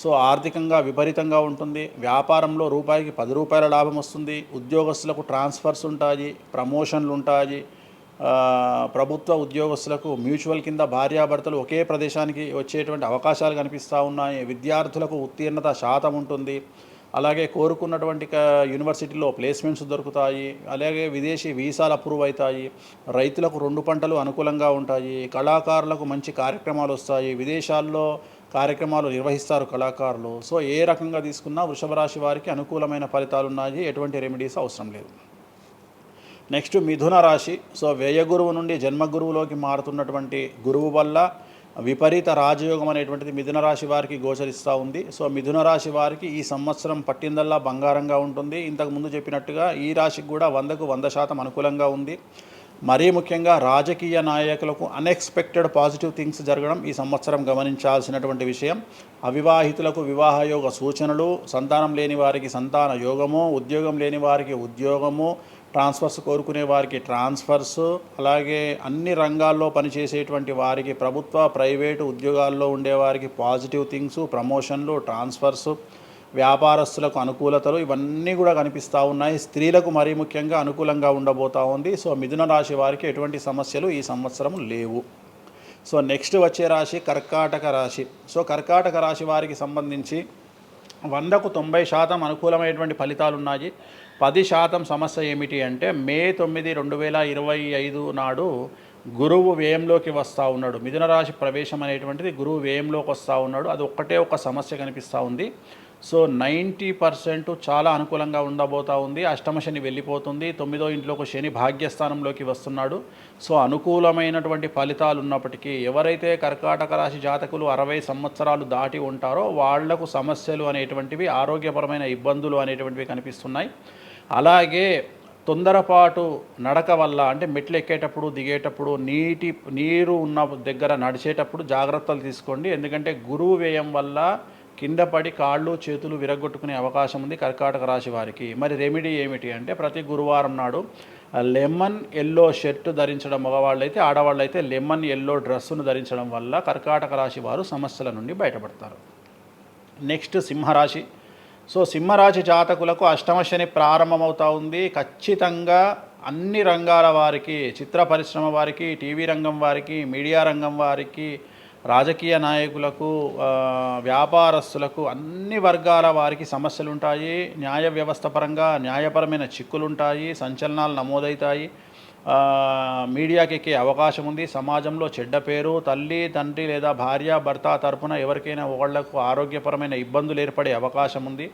సో ఆర్థికంగా విపరీతంగా ఉంటుంది. వ్యాపారంలో రూపాయికి 10 రూపాయల లాభం వస్తుంది. ఉద్యోగస్తులకు ట్రాన్స్ఫర్స్ ఉంటాయి, ప్రమోషన్లు ఉంటాయి. ప్రభుత్వ ఉద్యోగస్తులకు మ్యూచువల్ కింద భార్యాభర్తలు ఒకే ప్రదేశానికి వచ్చేటువంటి అవకాశాలు కనిపిస్తూ ఉన్నాయి. విద్యార్థులకు ఉత్తీర్ణత శాతం ఉంటుంది. అలాగే కోరుకున్నటువంటి యూనివర్సిటీలో ప్లేస్మెంట్స్ దొరుకుతాయి. అలాగే విదేశీ వీసాలు అప్రూవ్ అవుతాయి. రైతులకు 2 పంటలు అనుకూలంగా ఉంటాయి. కళాకారులకు మంచి కార్యక్రమాలు వస్తాయి. విదేశాల్లో కార్యక్రమాలు నిర్వహిస్తారు కళాకారులు. సో ఏ రకంగా తీసుకున్నా వృషభ రాశి వారికి అనుకూలమైన ఫలితాలు ఉన్నాయి. ఎటువంటి రెమెడీస్ అవసరం లేదు. నెక్స్ట్ మిథున రాశి. సో వ్యయ గురువు నుండి జన్మ గురువులోకి మారుతున్నటువంటి గురువు వల్ల విపరీత రాజయోగం అనేటువంటిది మిథున రాశి వారికి గోచరిస్తూ ఉంది. సో మిథున రాశి వారికి ఈ సంవత్సరం పట్టిందల్లా బంగారంగా ఉంటుంది. ఇంతకుముందు చెప్పినట్టుగా ఈ రాశికి కూడా 100కు 100% అనుకూలంగా ఉంది. మరీ ముఖ్యంగా రాజకీయ నాయకులకు అన్ఎక్స్పెక్టెడ్ పాజిటివ్ థింగ్స్ జరగడం ఈ సంవత్సరం గమనించాల్సినటువంటి విషయం. అవివాహితులకు వివాహయోగ సూచనలు, సంతానం లేని వారికి సంతాన యోగము, ఉద్యోగం లేని వారికి ఉద్యోగము, ట్రాన్స్ఫర్స్ కోరుకునే వారికి ట్రాన్స్ఫర్స్, అలాగే అన్ని రంగాల్లో పనిచేసేటువంటి వారికి, ప్రభుత్వ ప్రైవేటు ఉద్యోగాల్లో ఉండేవారికి పాజిటివ్ థింగ్స్, ప్రమోషన్లు, ట్రాన్స్ఫర్స్, వ్యాపారస్తులకు అనుకూలతలు ఇవన్నీ కూడా కనిపిస్తూ ఉన్నాయి. స్త్రీలకు మరీ ముఖ్యంగా అనుకూలంగా ఉండబోతూ ఉంది. సో మిథున రాశి వారికి ఎటువంటి సమస్యలు ఈ సంవత్సరం లేవు. సో నెక్స్ట్ వచ్చే రాశి కర్కాటక రాశి. సో కర్కాటక రాశి వారికి సంబంధించి 100కు 90% అనుకూలమైనటువంటి ఫలితాలు ఉన్నాయి. 10% సమస్య ఏమిటి అంటే మే 9, 2025 నాడు గురువు వ్యయంలోకి వస్తూ ఉన్నాడు. మిథున రాశి ప్రవేశం అనేటువంటిది గురువు వ్యయంలోకి వస్తూ ఉన్నాడు. అది ఒక్కటే ఒక సమస్య కనిపిస్తూ ఉంది. సో 90% చాలా అనుకూలంగా ఉండబోతూ ఉంది. అష్టమ శని వెళ్ళిపోతుంది. 9వ ఇంట్లోకి శని భాగ్యస్థానంలోకి వస్తున్నాడు. సో అనుకూలమైనటువంటి ఫలితాలు ఉన్నప్పటికీ ఎవరైతే కర్కాటక రాశి జాతకులు 60 సంవత్సరాలు దాటి ఉంటారో వాళ్లకు సమస్యలు అనేటువంటివి, ఆరోగ్యపరమైన ఇబ్బందులు అనేటువంటివి కనిపిస్తున్నాయి. అలాగే తొందరపాటు నడక వల్ల అంటే మెట్లు ఎక్కేటప్పుడు దిగేటప్పుడు నీరు ఉన్న దగ్గర నడిచేటప్పుడు జాగ్రత్తలు తీసుకోండి. ఎందుకంటే గురువు వ్యయం వల్ల కింద పడి కాళ్ళు చేతులు విరగొట్టుకునే అవకాశం ఉంది కర్కాటక రాశి వారికి. మరి రెమెడీ ఏమిటి అంటే ప్రతి గురువారం నాడు లెమన్ ఎల్లో షర్ట్ ధరించడం మగవాళ్ళైతే, ఆడవాళ్ళైతే లెమన్ ఎల్లో డ్రెస్సును ధరించడం వల్ల కర్కాటక రాశి వారు సమస్యల నుండి బయటపడతారు. నెక్స్ట్ సింహరాశి. సో సింహరాశి జాతకులకు అష్టమ శని ప్రారంభమవుతూ ఉంది. ఖచ్చితంగా అన్ని రంగాల వారికి, చిత్ర పరిశ్రమ వారికి, టీవీ రంగం వారికి, మీడియా రంగం వారికి, రాజకీయ నాయకులకు, వ్యాపారస్తులకు, అన్ని వర్గాల వారికి సమస్యలు ఉంటాయి. న్యాయ వ్యవస్థ పరంగా న్యాయపరమైన చిక్కులుంటాయి, సంచలనాలు నమోదవుతాయి, మీడియాకి ఎక్కే అవకాశం ఉంది. సమాజంలో చెడ్డ పేరు, తల్లి తండ్రి లేదా భార్య భర్త తరపున ఎవరికైనా ఒకళ్లకు ఆరోగ్యపరమైన ఇబ్బందులు ఏర్పడే అవకాశం ఉంది.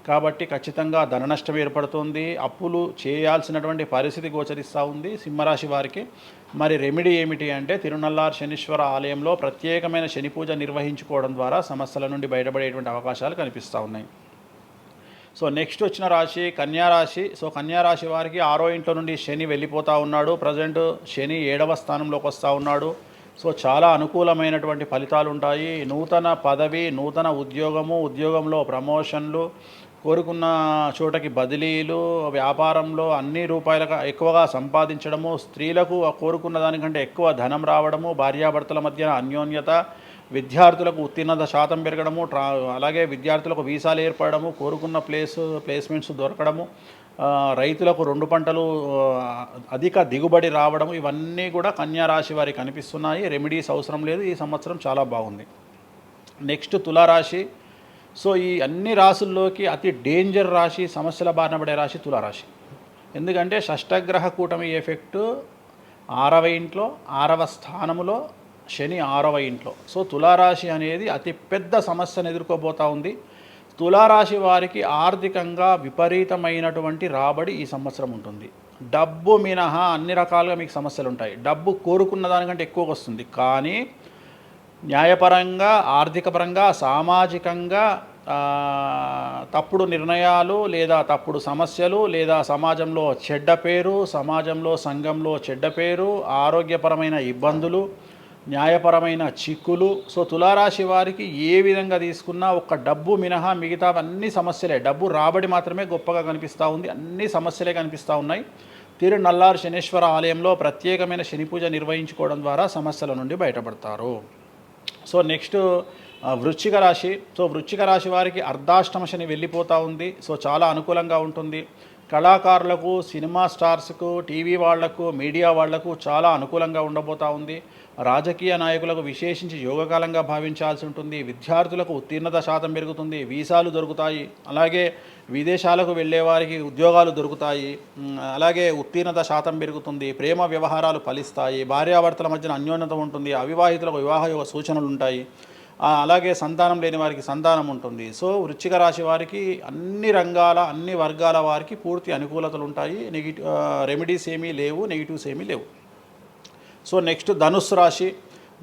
కాబట్టి ఖచ్చితంగా ధన నష్టం ఏర్పడుతుంది. అప్పులు చేయాల్సినటువంటి పరిస్థితి గోచరిస్తూ ఉంది సింహరాశి వారికి. మరి రెమెడీ ఏమిటి అంటే తిరునల్లార్ శనీశ్వర ఆలయంలో ప్రత్యేకమైన శని పూజ నిర్వహించుకోవడం ద్వారా సమస్యల నుండి బయటపడేటువంటి అవకాశాలు కనిపిస్తూ ఉన్నాయి. సో నెక్స్ట్ వచ్చిన రాశి కన్యారాశి. సో కన్యారాశి వారికి 6వ ఇంట్లో నుండి శని వెళ్ళిపోతూ ఉన్నాడు. ప్రజెంట్ శని 7వ స్థానంలోకి వస్తూ ఉన్నాడు. సో చాలా అనుకూలమైనటువంటి ఫలితాలు ఉంటాయి. నూతన పదవి, నూతన ఉద్యోగంలో ప్రమోషన్లు, కోరుకున్న చోటకి బదిలీలు, వ్యాపారంలో అన్ని రూపాయలకు ఎక్కువగా సంపాదించడము, స్త్రీలకు కోరుకున్న దానికంటే ఎక్కువ ధనం రావడము, భార్యాభర్తల మధ్య అన్యోన్యత, విద్యార్థులకు ఉత్తీర్ణత శాతం పెరగడము, అలాగే విద్యార్థులకు వీసాలు ఏర్పడము, కోరుకున్న ప్లేస్మెంట్స్ దొరకడము, రైతులకు 2 పంటలు అధిక దిగుబడి రావడము, ఇవన్నీ కూడా కన్యా రాశి వారికి కనిపిస్తున్నాయి. రెమెడీస్ అవసరం లేదు. ఈ సంవత్సరం చాలా బాగుంది. నెక్స్ట్ తులారాశి. సో ఈ అన్ని రాశుల్లోకి అతి డేంజర్ రాశి, సమస్యల బారిన పడే రాశి తులారాశి. ఎందుకంటే షష్టగ్రహ కూటమి ఎఫెక్టు 6వ ఇంట్లో, 6వ స్థానములో శని 6వ ఇంట్లో. సో తులారాశి అనేది అతి పెద్ద సమస్యను ఎదుర్కోబోతూ ఉంది. తులారాశి వారికి ఆర్థికంగా విపరీతమైనటువంటి రాబడి ఈ సంవత్సరం ఉంటుంది. డబ్బు మినహా అన్ని రకాలుగా మీకు సమస్యలు ఉంటాయి. డబ్బు కోరుకున్న దానికంటే ఎక్కువగా వస్తుంది. కానీ న్యాయపరంగా, ఆర్థికపరంగా, సామాజికంగా తప్పుడు నిర్ణయాలు లేదా తప్పుడు సమస్యలు లేదా సమాజంలో చెడ్డ పేరు, సమాజంలో సంఘంలో చెడ్డ పేరు, ఆరోగ్యపరమైన ఇబ్బందులు, న్యాయపరమైన చిక్కులు. సో తులారాశి వారికి ఏ విధంగా తీసుకున్నా ఒక్క డబ్బు మినహా మిగతా అన్ని సమస్యలే. డబ్బు రాబడి మాత్రమే గొప్పగా కనిపిస్తూ ఉంది. అన్ని సమస్యలే కనిపిస్తూ ఉన్నాయి. తిరునల్లార్ శనీశ్వర ఆలయంలో ప్రత్యేకమైన శని పూజ నిర్వహించుకోవడం ద్వారా సమస్యల నుండి బయటపడతారు. సో నెక్స్ట్ వృశ్చిక రాశి. సో వృశ్చిక రాశి వారికి అర్ధాష్టమ శని వెళ్ళిపోతూ ఉంది. సో చాలా అనుకూలంగా ఉంటుంది. కళాకారులకు, సినిమా స్టార్స్కు, టీవీ వాళ్లకు, మీడియా వాళ్లకు చాలా అనుకూలంగా ఉండబోతూ ఉంది. రాజకీయ నాయకులకు విశేషించి యోగకాలంగా భావించాల్సి ఉంటుంది. విద్యార్థులకు ఉత్తీర్ణత శాతం పెరుగుతుంది. వీసాలు దొరుకుతాయి. అలాగే విదేశాలకు వెళ్ళే వారికి ఉద్యోగాలు దొరుకుతాయి. అలాగే ఉత్తీర్ణత శాతం పెరుగుతుంది. ప్రేమ వ్యవహారాలు ఫలిస్తాయి. భార్యాభర్తల మధ్యన అన్యోన్యత ఉంటుంది. అవివాహితులకు వివాహ యోగ సూచనలు ఉంటాయి. అలాగే సంతానం లేని వారికి సంతానం ఉంటుంది. సో వృశ్చిక రాశి వారికి అన్ని రంగాల, అన్ని వర్గాల వారికి పూర్తి అనుకూలతలు ఉంటాయి. రెమెడీస్ ఏమీ లేవు, నెగిటివ్స్ ఏమీ లేవు. సో నెక్స్ట్ ధనుస్సు రాశి.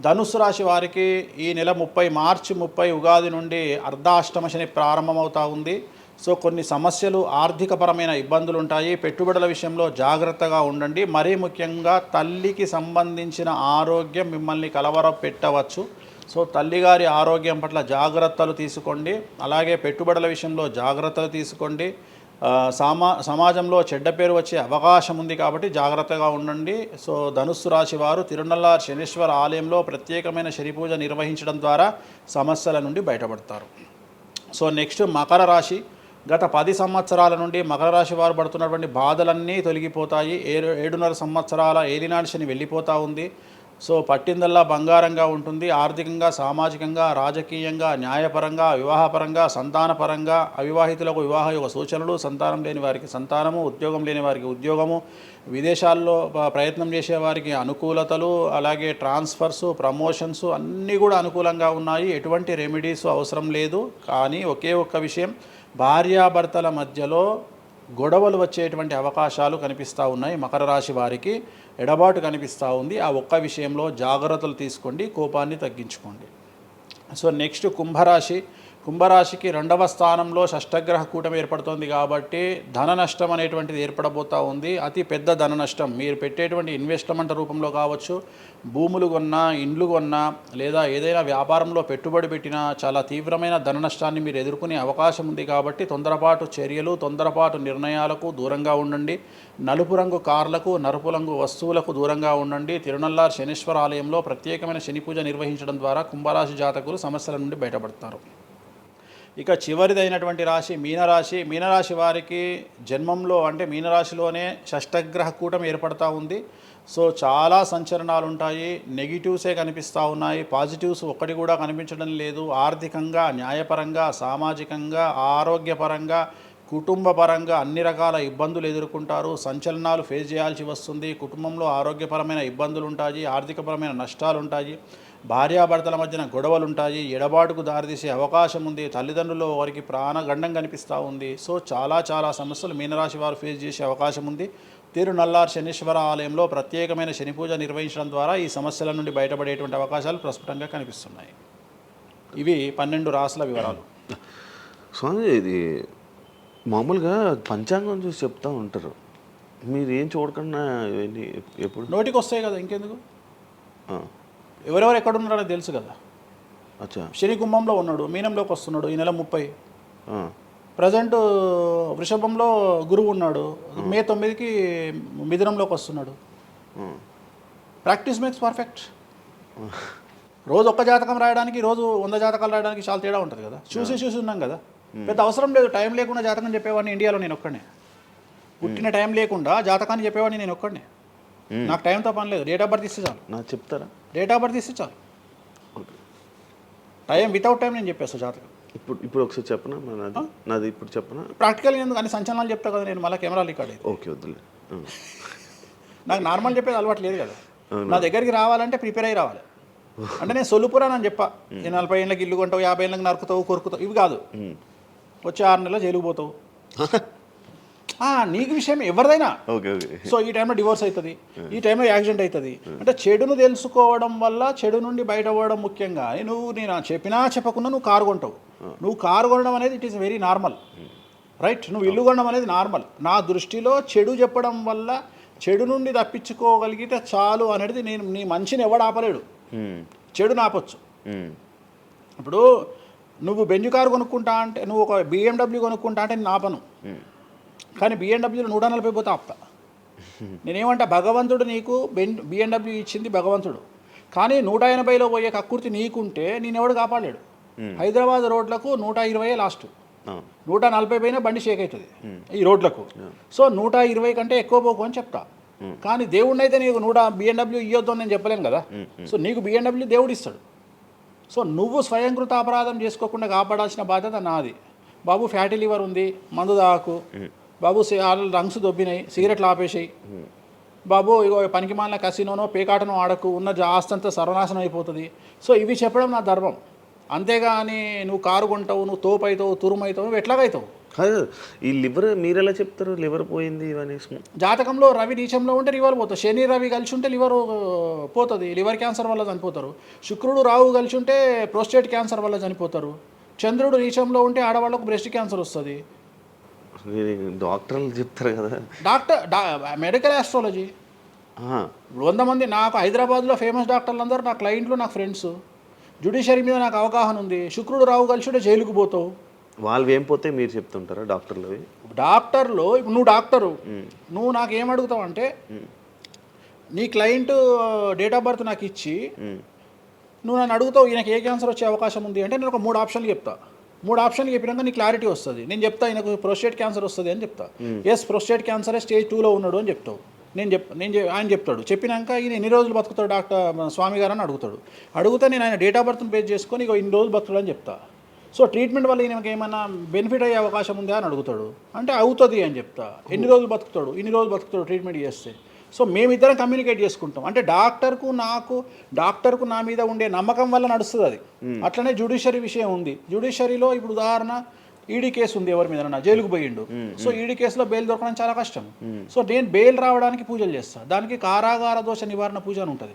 ధనుస్సు రాశి వారికి ఈ నెల మార్చి 30 ఉగాది నుండి అర్ధాష్టమ శని ప్రారంభమవుతూ ఉంది. సో కొన్ని సమస్యలు, ఆర్థికపరమైన ఇబ్బందులు ఉంటాయి. పెట్టుబడుల విషయంలో జాగ్రత్తగా ఉండండి. మరీ ముఖ్యంగా తల్లికి సంబంధించిన ఆరోగ్యం మిమ్మల్ని కలవరపెట్టవచ్చు. సో తల్లిగారి ఆరోగ్యం పట్ల జాగ్రత్తలు తీసుకోండి. అలాగే పెట్టుబడుల విషయంలో జాగ్రత్తలు తీసుకోండి. సమాజంలో చెడ్డ పేరు వచ్చే అవకాశం ఉంది కాబట్టి జాగ్రత్తగా ఉండండి. సో ధనుస్సు రాశి వారు తిరునల్లార్ శనీశ్వర ఆలయంలో ప్రత్యేకమైన శని పూజ నిర్వహించడం ద్వారా సమస్యల నుండి బయటపడతారు. సో నెక్స్ట్ మకర రాశి. గత 10 సంవత్సరాల నుండి మకర రాశి వారు పడుతున్నటువంటి బాధలన్నీ తొలగిపోతాయి. 7.5 సంవత్సరాల ఏలినాటి శని వెళ్ళిపోతూ ఉంది. సో పట్టిందల్లా బంగారంగా ఉంటుంది. ఆర్థికంగా, సామాజికంగా, రాజకీయంగా, న్యాయపరంగా, వివాహపరంగా, సంతానపరంగా, అవివాహితులకు వివాహ యొక్క సూచనలు, సంతానం లేని వారికి సంతానము, ఉద్యోగం లేని వారికి ఉద్యోగము, విదేశాల్లో ప్రయత్నం చేసే వారికి అనుకూలతలు, అలాగే ట్రాన్స్ఫర్స్, ప్రమోషన్స్ అన్నీ కూడా అనుకూలంగా ఉన్నాయి. ఎటువంటి రెమెడీస్ అవసరం లేదు. కానీ ఒకే ఒక్క విషయం, భార్యాభర్తల మధ్యలో గొడవలు వచ్చేటువంటి అవకాశాలు కనిపిస్తూ ఉన్నాయి. మకర రాశి వారికి ఎడబాటు కనిపిస్తూ ఉంది. ఆ ఒక్క విషయంలో జాగ్రత్తలు తీసుకోండి, కోపాన్ని తగ్గించుకోండి. సో నెక్స్ట్ కుంభరాశి. కుంభరాశికి 2వ స్థానంలో షష్టగ్రహ కూటమి ఏర్పడుతోంది కాబట్టి ధన నష్టం అనేటువంటిది ఏర్పడబోతూ ఉంది. అతి పెద్ద ధన నష్టం మీరు పెట్టేటువంటి ఇన్వెస్ట్మెంట్ రూపంలో కావచ్చు, భూములు కొన్నా, ఇండ్లు కొన్నా, లేదా ఏదైనా వ్యాపారంలో పెట్టుబడి పెట్టినా చాలా తీవ్రమైన ధన నష్టాన్ని మీరు ఎదుర్కొనే అవకాశం ఉంది. కాబట్టి తొందరపాటు చర్యలు, తొందరపాటు నిర్ణయాలకు దూరంగా ఉండండి. నలుపు రంగు కార్లకు, నలుపు రంగు వస్తువులకు దూరంగా ఉండండి. తిరునల్లార్ శనీశ్వర ఆలయంలో ప్రత్యేకమైన శని పూజ నిర్వహించడం ద్వారా కుంభరాశి జాతకులు సమస్యల నుండి బయటపడతారు. ఇక చివరిదైనటువంటి రాశి మీనరాశి. మీనరాశి వారికి జన్మంలో అంటే మీనరాశిలోనే షష్టగ్రహ కూటమి ఏర్పడతా ఉంది. సో చాలా సంచలనాలు ఉంటాయి. నెగిటివ్సే కనిపిస్తూ ఉన్నాయి, పాజిటివ్స్ ఒక్కటి కూడా కనిపించడం లేదు. ఆర్థికంగా, న్యాయపరంగా, సామాజికంగా, ఆరోగ్యపరంగా, కుటుంబపరంగా అన్ని రకాల ఇబ్బందులు ఎదుర్కొంటారు. సంచలనాలు ఫేస్ చేయాల్సి వస్తుంది. కుటుంబంలో ఆరోగ్యపరమైన ఇబ్బందులు ఉంటాయి, ఆర్థికపరమైన నష్టాలు ఉంటాయి, భార్యాభర్తల మధ్యన గొడవలు ఉంటాయి, ఎడబాటుకు దారితీసే అవకాశం ఉంది. తల్లిదండ్రులు వారికి ప్రాణగండం కనిపిస్తూ ఉంది. సో చాలా సమస్యలు మీనరాశి వారు ఫేస్ చేసే అవకాశం ఉంది. తిరునల్లార్ శనీశ్వర ఆలయంలో ప్రత్యేకమైన శని పూజ నిర్వహించడం ద్వారా ఈ సమస్యల నుండి బయటపడేటువంటి అవకాశాలు ప్రస్ఫుటంగా కనిపిస్తున్నాయి. ఇవి 12 రాశుల వివరాలు. స్వామి, ఇది మామూలుగా పంచాంగం చూసి చెప్తా ఉంటారు, మీరు ఏం చూడకుండా ఇవన్నీ ఎప్పుడు నోటికి వస్తాయి కదా, ఇంకెందుకు? ఎవరెవరు ఎక్కడున్నారో తెలుసు కదా. అచ్చా. శని కుంభంలో ఉన్నాడు, మీనంలోకి వస్తున్నాడు ఈ నెల 30. ప్రజెంట్ వృషభంలో గురువు ఉన్నాడు, మే 9కి మిథునంలోకి వస్తున్నాడు. Practice makes perfect. రోజు ఒక్క జాతకం రాయడానికి, రోజు 100 జాతకాలు రాయడానికి చాలా తేడా ఉంటుంది కదా. చూసి ఉన్నాం కదా, పెద్ద అవసరం లేదు. టైం లేకుండా జాతకం చెప్పేవాడిని ఇండియాలో నేను ఒక్కడే. పుట్టిన టైం లేకుండా జాతకాన్ని చెప్పేవాడిని నేను ఒక్కడే. నాకు టైంతో పని లేదు, డేట్ ఆఫ్ బర్త్ ఇస్తే చాలు. నాకు చెప్తారా? డేట్ ఆఫ్ బర్త్ ఇస్తే చాలు. టైం వితౌట్ టైం నేను చెప్పేస్తాను జాతకం. ఇప్పుడు ఒకసారి చెప్పనా? నాది ఇప్పుడు చెప్పనా? ప్రాక్టికల్గా ఎందుకు అని సంచలనాలు చెప్తా కదా నేను, మళ్ళీ కెమెరా రికార్డ్ అయితే. ఓకే, వద్దులే. నాకు నార్మల్ చెప్పేది అలవాటు లేదు కదా. నా దగ్గరికి రావాలంటే ప్రిపేర్ అయ్యి రావాలి. అంటే నేను సొల్లుపురా అని చెప్పా, 40 ఏళ్ళకి ఇల్లు కొంటావు, 50 ఏళ్ళకి నరుకుతావు, కొరుకుతావు, ఇవి కాదు. వచ్చే 6 నెలలు జైలుకు పోతావు. నీకు విషయం ఎవరిదైనా. సో ఈ టైంలో డివోర్స్ అవుతుంది, ఈ టైంలో యాక్సిడెంట్ అవుతుంది. అంటే చెడును తెలుసుకోవడం వల్ల చెడు నుండి బయటపడడం ముఖ్యంగా. నేను చెప్పినా చెప్పకుండా నువ్వు కారు కొంటావు. నువ్వు కారు కొనడం అనేది it is very normal, right? నువ్వు ఇల్లు కొనడం అనేది నార్మల్. నా దృష్టిలో చెడు చెప్పడం వల్ల చెడు నుండి తప్పించుకోగలిగితే చాలు అనేది నీ మనిషిని ఎవడు ఆపలేడు. చెడు నాపొచ్చు. ఇప్పుడు నువ్వు బెంజ్ కారు కొనుక్కుంటా అంటే, నువ్వు ఒక BMW కొనుక్కుంటా అంటే నేను ఆపను. కానీ BMWలో 140 పోతే ఆపుతా. నేనేమంటా, భగవంతుడు నీకు BMW ఇచ్చింది భగవంతుడు, కానీ 180లో పోయే కక్కుర్తి నీకుంటే నేనెవడు కాపాడలేడు. హైదరాబాద్ రోడ్లకు 120 లాస్ట్, 140 పైన బండి షేక్ అవుతుంది ఈ రోడ్లకు. సో 120 కంటే ఎక్కువ పోకు అని చెప్తా. కానీ దేవుడిని అయితే నీకు BMW ఇవ్వద్దు అని నేను చెప్పలేను కదా. సో నీకు BMW దేవుడు ఇస్తాడు. సో నువ్వు స్వయంకృత అపరాధం చేసుకోకుండా కాపాడాల్సిన బాధ్యత నాది. బాబు ఫ్యాటీ లివర్ ఉంది, మందు దాకు. బాబు లంగ్స్ దొబ్బినాయి, సిగరెట్లు ఆపేసాయి. బాబు ఇగో పనికి మాలిన కసినోనో పేకాటనో ఆడకు, ఉన్న ఆస్తంతా సర్వనాశనం అయిపోతుంది. సో ఇవి చెప్పడం నా ధర్మం. అంతేగాని నువ్వు కారు కొంటావు, నువ్వు తోపు అవుతావు, తురుము అవుతావు, నువ్వు ఎట్లాగైతావు? కాదు, ఈ లివర్ మీరు ఎలా చెప్తారు లివర్ పోయింది ఇవన్నీ? జాతకంలో రవి నీచంలో ఉంటే లివర్ పోతుంది. శని రవి కలిసి ఉంటే లివర్ పోతుంది, లివర్ క్యాన్సర్ వల్ల చనిపోతారు. శుక్రుడు రాహు కలిసి ఉంటే ప్రోస్టేట్ క్యాన్సర్ వల్ల చనిపోతారు. చంద్రుడు నీచంలో ఉంటే ఆడవాళ్ళకు బ్రెస్ట్ క్యాన్సర్ వస్తుంది. డాక్టర్లు చెప్తారు కదా. Medical astrology. 100 మంది నాకు హైదరాబాద్లో ఫేమస్ డాక్టర్లు అందరూ నా క్లయింట్లు, నాకు ఫ్రెండ్స్. జ్యుడిషియరీ మీద నాకు అవగాహన ఉంది. శుక్రుడు రాహు కలిసి ఉంటే జైలుకు పోతావు. వాళ్ళు ఏం పోతే మీరు చెప్తుంటారా డాక్టర్లు? డాక్టర్లు నువ్వు డాక్టరు, నువ్వు నాకు ఏం అడుగుతావు అంటే, నీ క్లయింట్ డేట్ ఆఫ్ బర్త్ నాకు ఇచ్చి నువ్వు నన్ను అడుగుతావు ఈయనకి ఏ క్యాన్సర్ వచ్చే అవకాశం ఉంది అంటే నేను ఒక 3 ఆప్షన్లు చెప్తా. 3 ఆప్షన్లు చెప్పినాక నీ క్లారిటీ వస్తుంది. నేను చెప్తా ఆయనకు ప్రోస్టేట్ క్యాన్సర్ వస్తుంది అని చెప్తా. ఎస్ ప్రోస్టేట్ క్యాన్సరే స్టేజ్ 2లో ఉన్నాడు అని చెప్తావు. ఆయన చెప్తాడు. చెప్పినాక ఈయన ఎన్ని రోజులు బతుకుతాడు డాక్టర్ స్వామి గారు అని అడిగితే నేను ఆయన డేట్ ఆఫ్ బర్త్ని బేస్ చేసుకొని ఇక ఇన్ని రోజులు బతుకుతాడు అని చెప్తా. సో ట్రీట్మెంట్ వల్ల ఈయనకి ఏమైనా బెనిఫిట్ అయ్యే అవకాశం ఉందా అని అడుగుతాడు. అంటే అవుతుంది అని చెప్తా. ఎన్ని రోజులు బతుకుతాడు, ఇన్ని రోజులు బతుకుతాడు ట్రీట్మెంట్ చేస్తే. సో మేమిద్దరం కమ్యూనికేట్ చేసుకుంటాం. అంటే డాక్టర్కు నా మీద ఉండే నమ్మకం వల్ల నడుస్తుంది అది. అట్లనే జ్యుడిషియరీ విషయం ఉంది. జ్యుడిషియరీలో ఇప్పుడు ఉదాహరణ ఈడీ కేసు ఉంది, ఎవరి మీద జైలుకు పోయిండు. సో ఈడీ కేసులో బెయిల్ దొరకడం చాలా కష్టం. సో నేను బెయిల్ రావడానికి పూజలు చేస్తాను. దానికి కారాగార దోష నివారణ పూజ అని ఉంటుంది.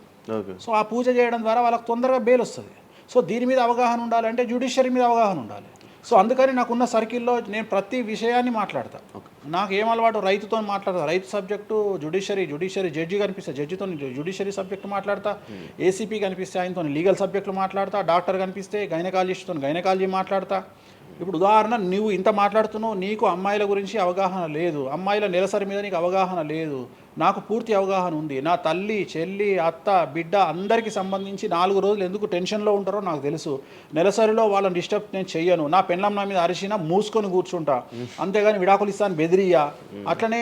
సో ఆ పూజ చేయడం ద్వారా వాళ్ళకి తొందరగా బెయిల్ వస్తుంది. సో దీని మీద అవగాహన ఉండాలంటే జ్యుడిషియరీ మీద అవగాహన ఉండాలి. సో అందుకని నాకున్న సర్కిల్లో నేను ప్రతి విషయాన్ని మాట్లాడతాను. నాకు ఏం అలవాటు, రైతుతో మాట్లాడతా. రైతు సబ్జెక్టు జుడిషియరీ జడ్జి కనిపిస్తే జడ్జితో జుడిషియరీ సబ్జెక్టు మాట్లాడతా. ఏసీపీ కనిపిస్తే ఆయనతో లీగల్ సబ్జెక్టులు మాట్లాడతా. డాక్టర్ కనిపిస్తే గైనకాలజిస్ట్తో గైనకాలజీ మాట్లాడతా. ఇప్పుడు ఉదాహరణ నువ్వు ఇంత మాట్లాడుతున్నావు, నీకు అమ్మాయిల గురించి అవగాహన లేదు, అమ్మాయిల నెలసరి మీద నీకు అవగాహన లేదు. నాకు పూర్తి అవగాహన ఉంది. నా తల్లి, చెల్లి, అత్త, బిడ్డ అందరికీ సంబంధించి 4 రోజులు ఎందుకు టెన్షన్లో ఉంటారో నాకు తెలుసు. నెలసరిలో వాళ్ళని డిస్టర్బ్ నేను చెయ్యను. నా పెళ్ళం నా మీద అరిచినా మూసుకొని కూర్చుంటా, అంతేగాని విడాకులు ఇస్తాను బెదిరియా. అట్లనే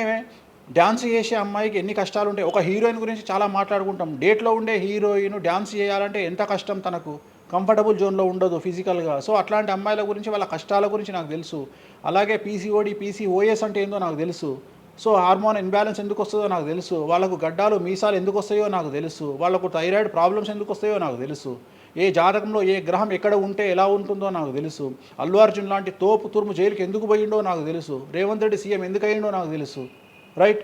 డ్యాన్స్ చేసే అమ్మాయికి ఎన్ని కష్టాలు ఉంటాయి. ఒక హీరోయిన్ గురించి చాలా మాట్లాడుకుంటాం. డేట్లో ఉండే హీరోయిన్ డ్యాన్స్ చేయాలంటే ఎంత కష్టం, తనకు కంఫర్టబుల్ జోన్లో ఉండదు ఫిజికల్గా. సో అట్లాంటి అమ్మాయిల గురించి, వాళ్ళ కష్టాల గురించి నాకు తెలుసు. అలాగే పీసీఓడి, పీసీఓఎస్ అంటే ఏందో నాకు తెలుసు. సో హార్మోన్ ఇన్బ్యాలెన్స్ ఎందుకు వస్తుందో నాకు తెలుసు. వాళ్ళకు గడ్డాలు మీసాలు ఎందుకు వస్తాయో నాకు తెలుసు. వాళ్ళకు థైరాయిడ్ ప్రాబ్లమ్స్ ఎందుకు వస్తాయో నాకు తెలుసు. ఏ జాతకంలో ఏ గ్రహం ఎక్కడ ఉంటే ఎలా ఉంటుందో నాకు తెలుసు. అల్లు అర్జున్ లాంటి తోపు తురుము జైలుకి ఎందుకు పోయిండో నాకు తెలుసు. రేవంత్ రెడ్డి సీఎం ఎందుకు అయ్యిండో నాకు తెలుసు. రైట్,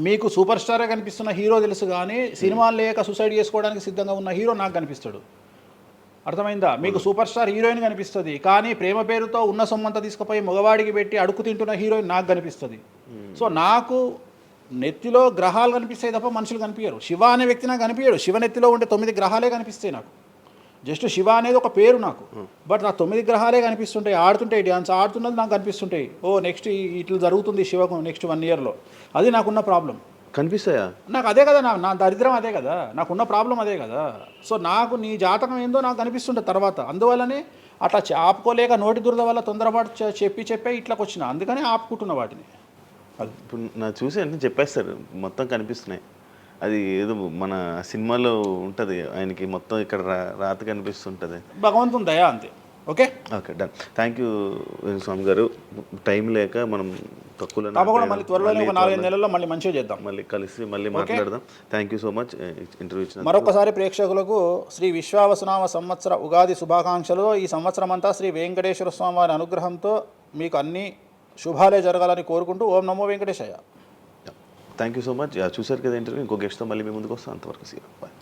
మీకు సూపర్ స్టార్గా కనిపిస్తున్న హీరో తెలుసు, కానీ సినిమాలు లేక సూసైడ్ చేసుకోవడానికి సిద్ధంగా ఉన్న హీరో నాకు కనిపిస్తాడు. అర్థమైందా? మీకు సూపర్ స్టార్ హీరోయిన్ కనిపిస్తుంది, కానీ ప్రేమ పేరుతో ఉన్న సొమ్మంతా తీసుకుపోయి మగవాడికి పెట్టి అడుగు తింటున్న హీరోయిన్ నాకు కనిపిస్తుంది. సో నాకు నెత్తిలో గ్రహాలు కనిపిస్తాయి తప్ప మనుషులు కనిపించరు. శివ అనే వ్యక్తి నాకు కనిపించాడు. శివ నెత్తిలో ఉండే 9 గ్రహాలే కనిపిస్తాయి నాకు. జస్ట్ శివ అనేది ఒక పేరు నాకు, బట్ నాకు 9 గ్రహాలే కనిపిస్తుంటాయి. ఆడుతుంటాయి, డ్యాన్స్ ఆడుతున్నది నాకు కనిపిస్తుంటాయి. నెక్స్ట్ ఇట్లా జరుగుతుంది శివకు నెక్స్ట్ 1 ఇయర్లో. అది నాకున్న ప్రాబ్లం. కనిపిస్తాయా? నాకు అదే కదా, నా దరిద్రం అదే కదా, నాకున్న ప్రాబ్లం అదే కదా. సో నాకు నీ జాతకం ఏందో నాకు కనిపిస్తుంటుంది తర్వాత. అందువల్లనే అట్లా ఆపుకోలేక నోటి దురద వల్ల తొందరపాటు చెప్పే ఇట్లా వచ్చిన, అందుకనే ఆపుకుంటున్న వాటిని. అది ఇప్పుడు నా చూసి అంటే చెప్పేస్తారు మొత్తం కనిపిస్తున్నాయి. అది ఏదో మన సినిమాలో ఉంటుంది, ఆయనకి మొత్తం ఇక్కడ రాత కనిపిస్తుంటుంది. భగవంతుని దయ అంతే. Okay done. థ్యాంక్ యూ స్వామి గారు. టైం లేక మనం తక్కువలో తప్పకుండా మళ్ళీ త్వరలోనే ఒక 4-5 నెలల్లో మళ్ళీ మంచిగా చేద్దాం, మళ్ళీ కలిసి మళ్ళీ మాట్లాడదాం. Thank you so much interview ఇచ్చిన. మరొకసారి ప్రేక్షకులకు శ్రీ విశ్వావసునామ సంవత్సర ఉగాది శుభాకాంక్షలు. ఈ సంవత్సరం అంతా శ్రీ వెంకటేశ్వర స్వామి వారి అనుగ్రహంతో మీకు అన్ని శుభాలే జరగాలని కోరుకుంటూ ఓం నమో Venkateshayya. Thank you so much. చూసారు కదా ఇంటర్వ్యూ. ఇంకో గెస్ట్తో మళ్ళీ మీ ముందుకు వస్తాం. అంతవరకు సీ. బాయ్.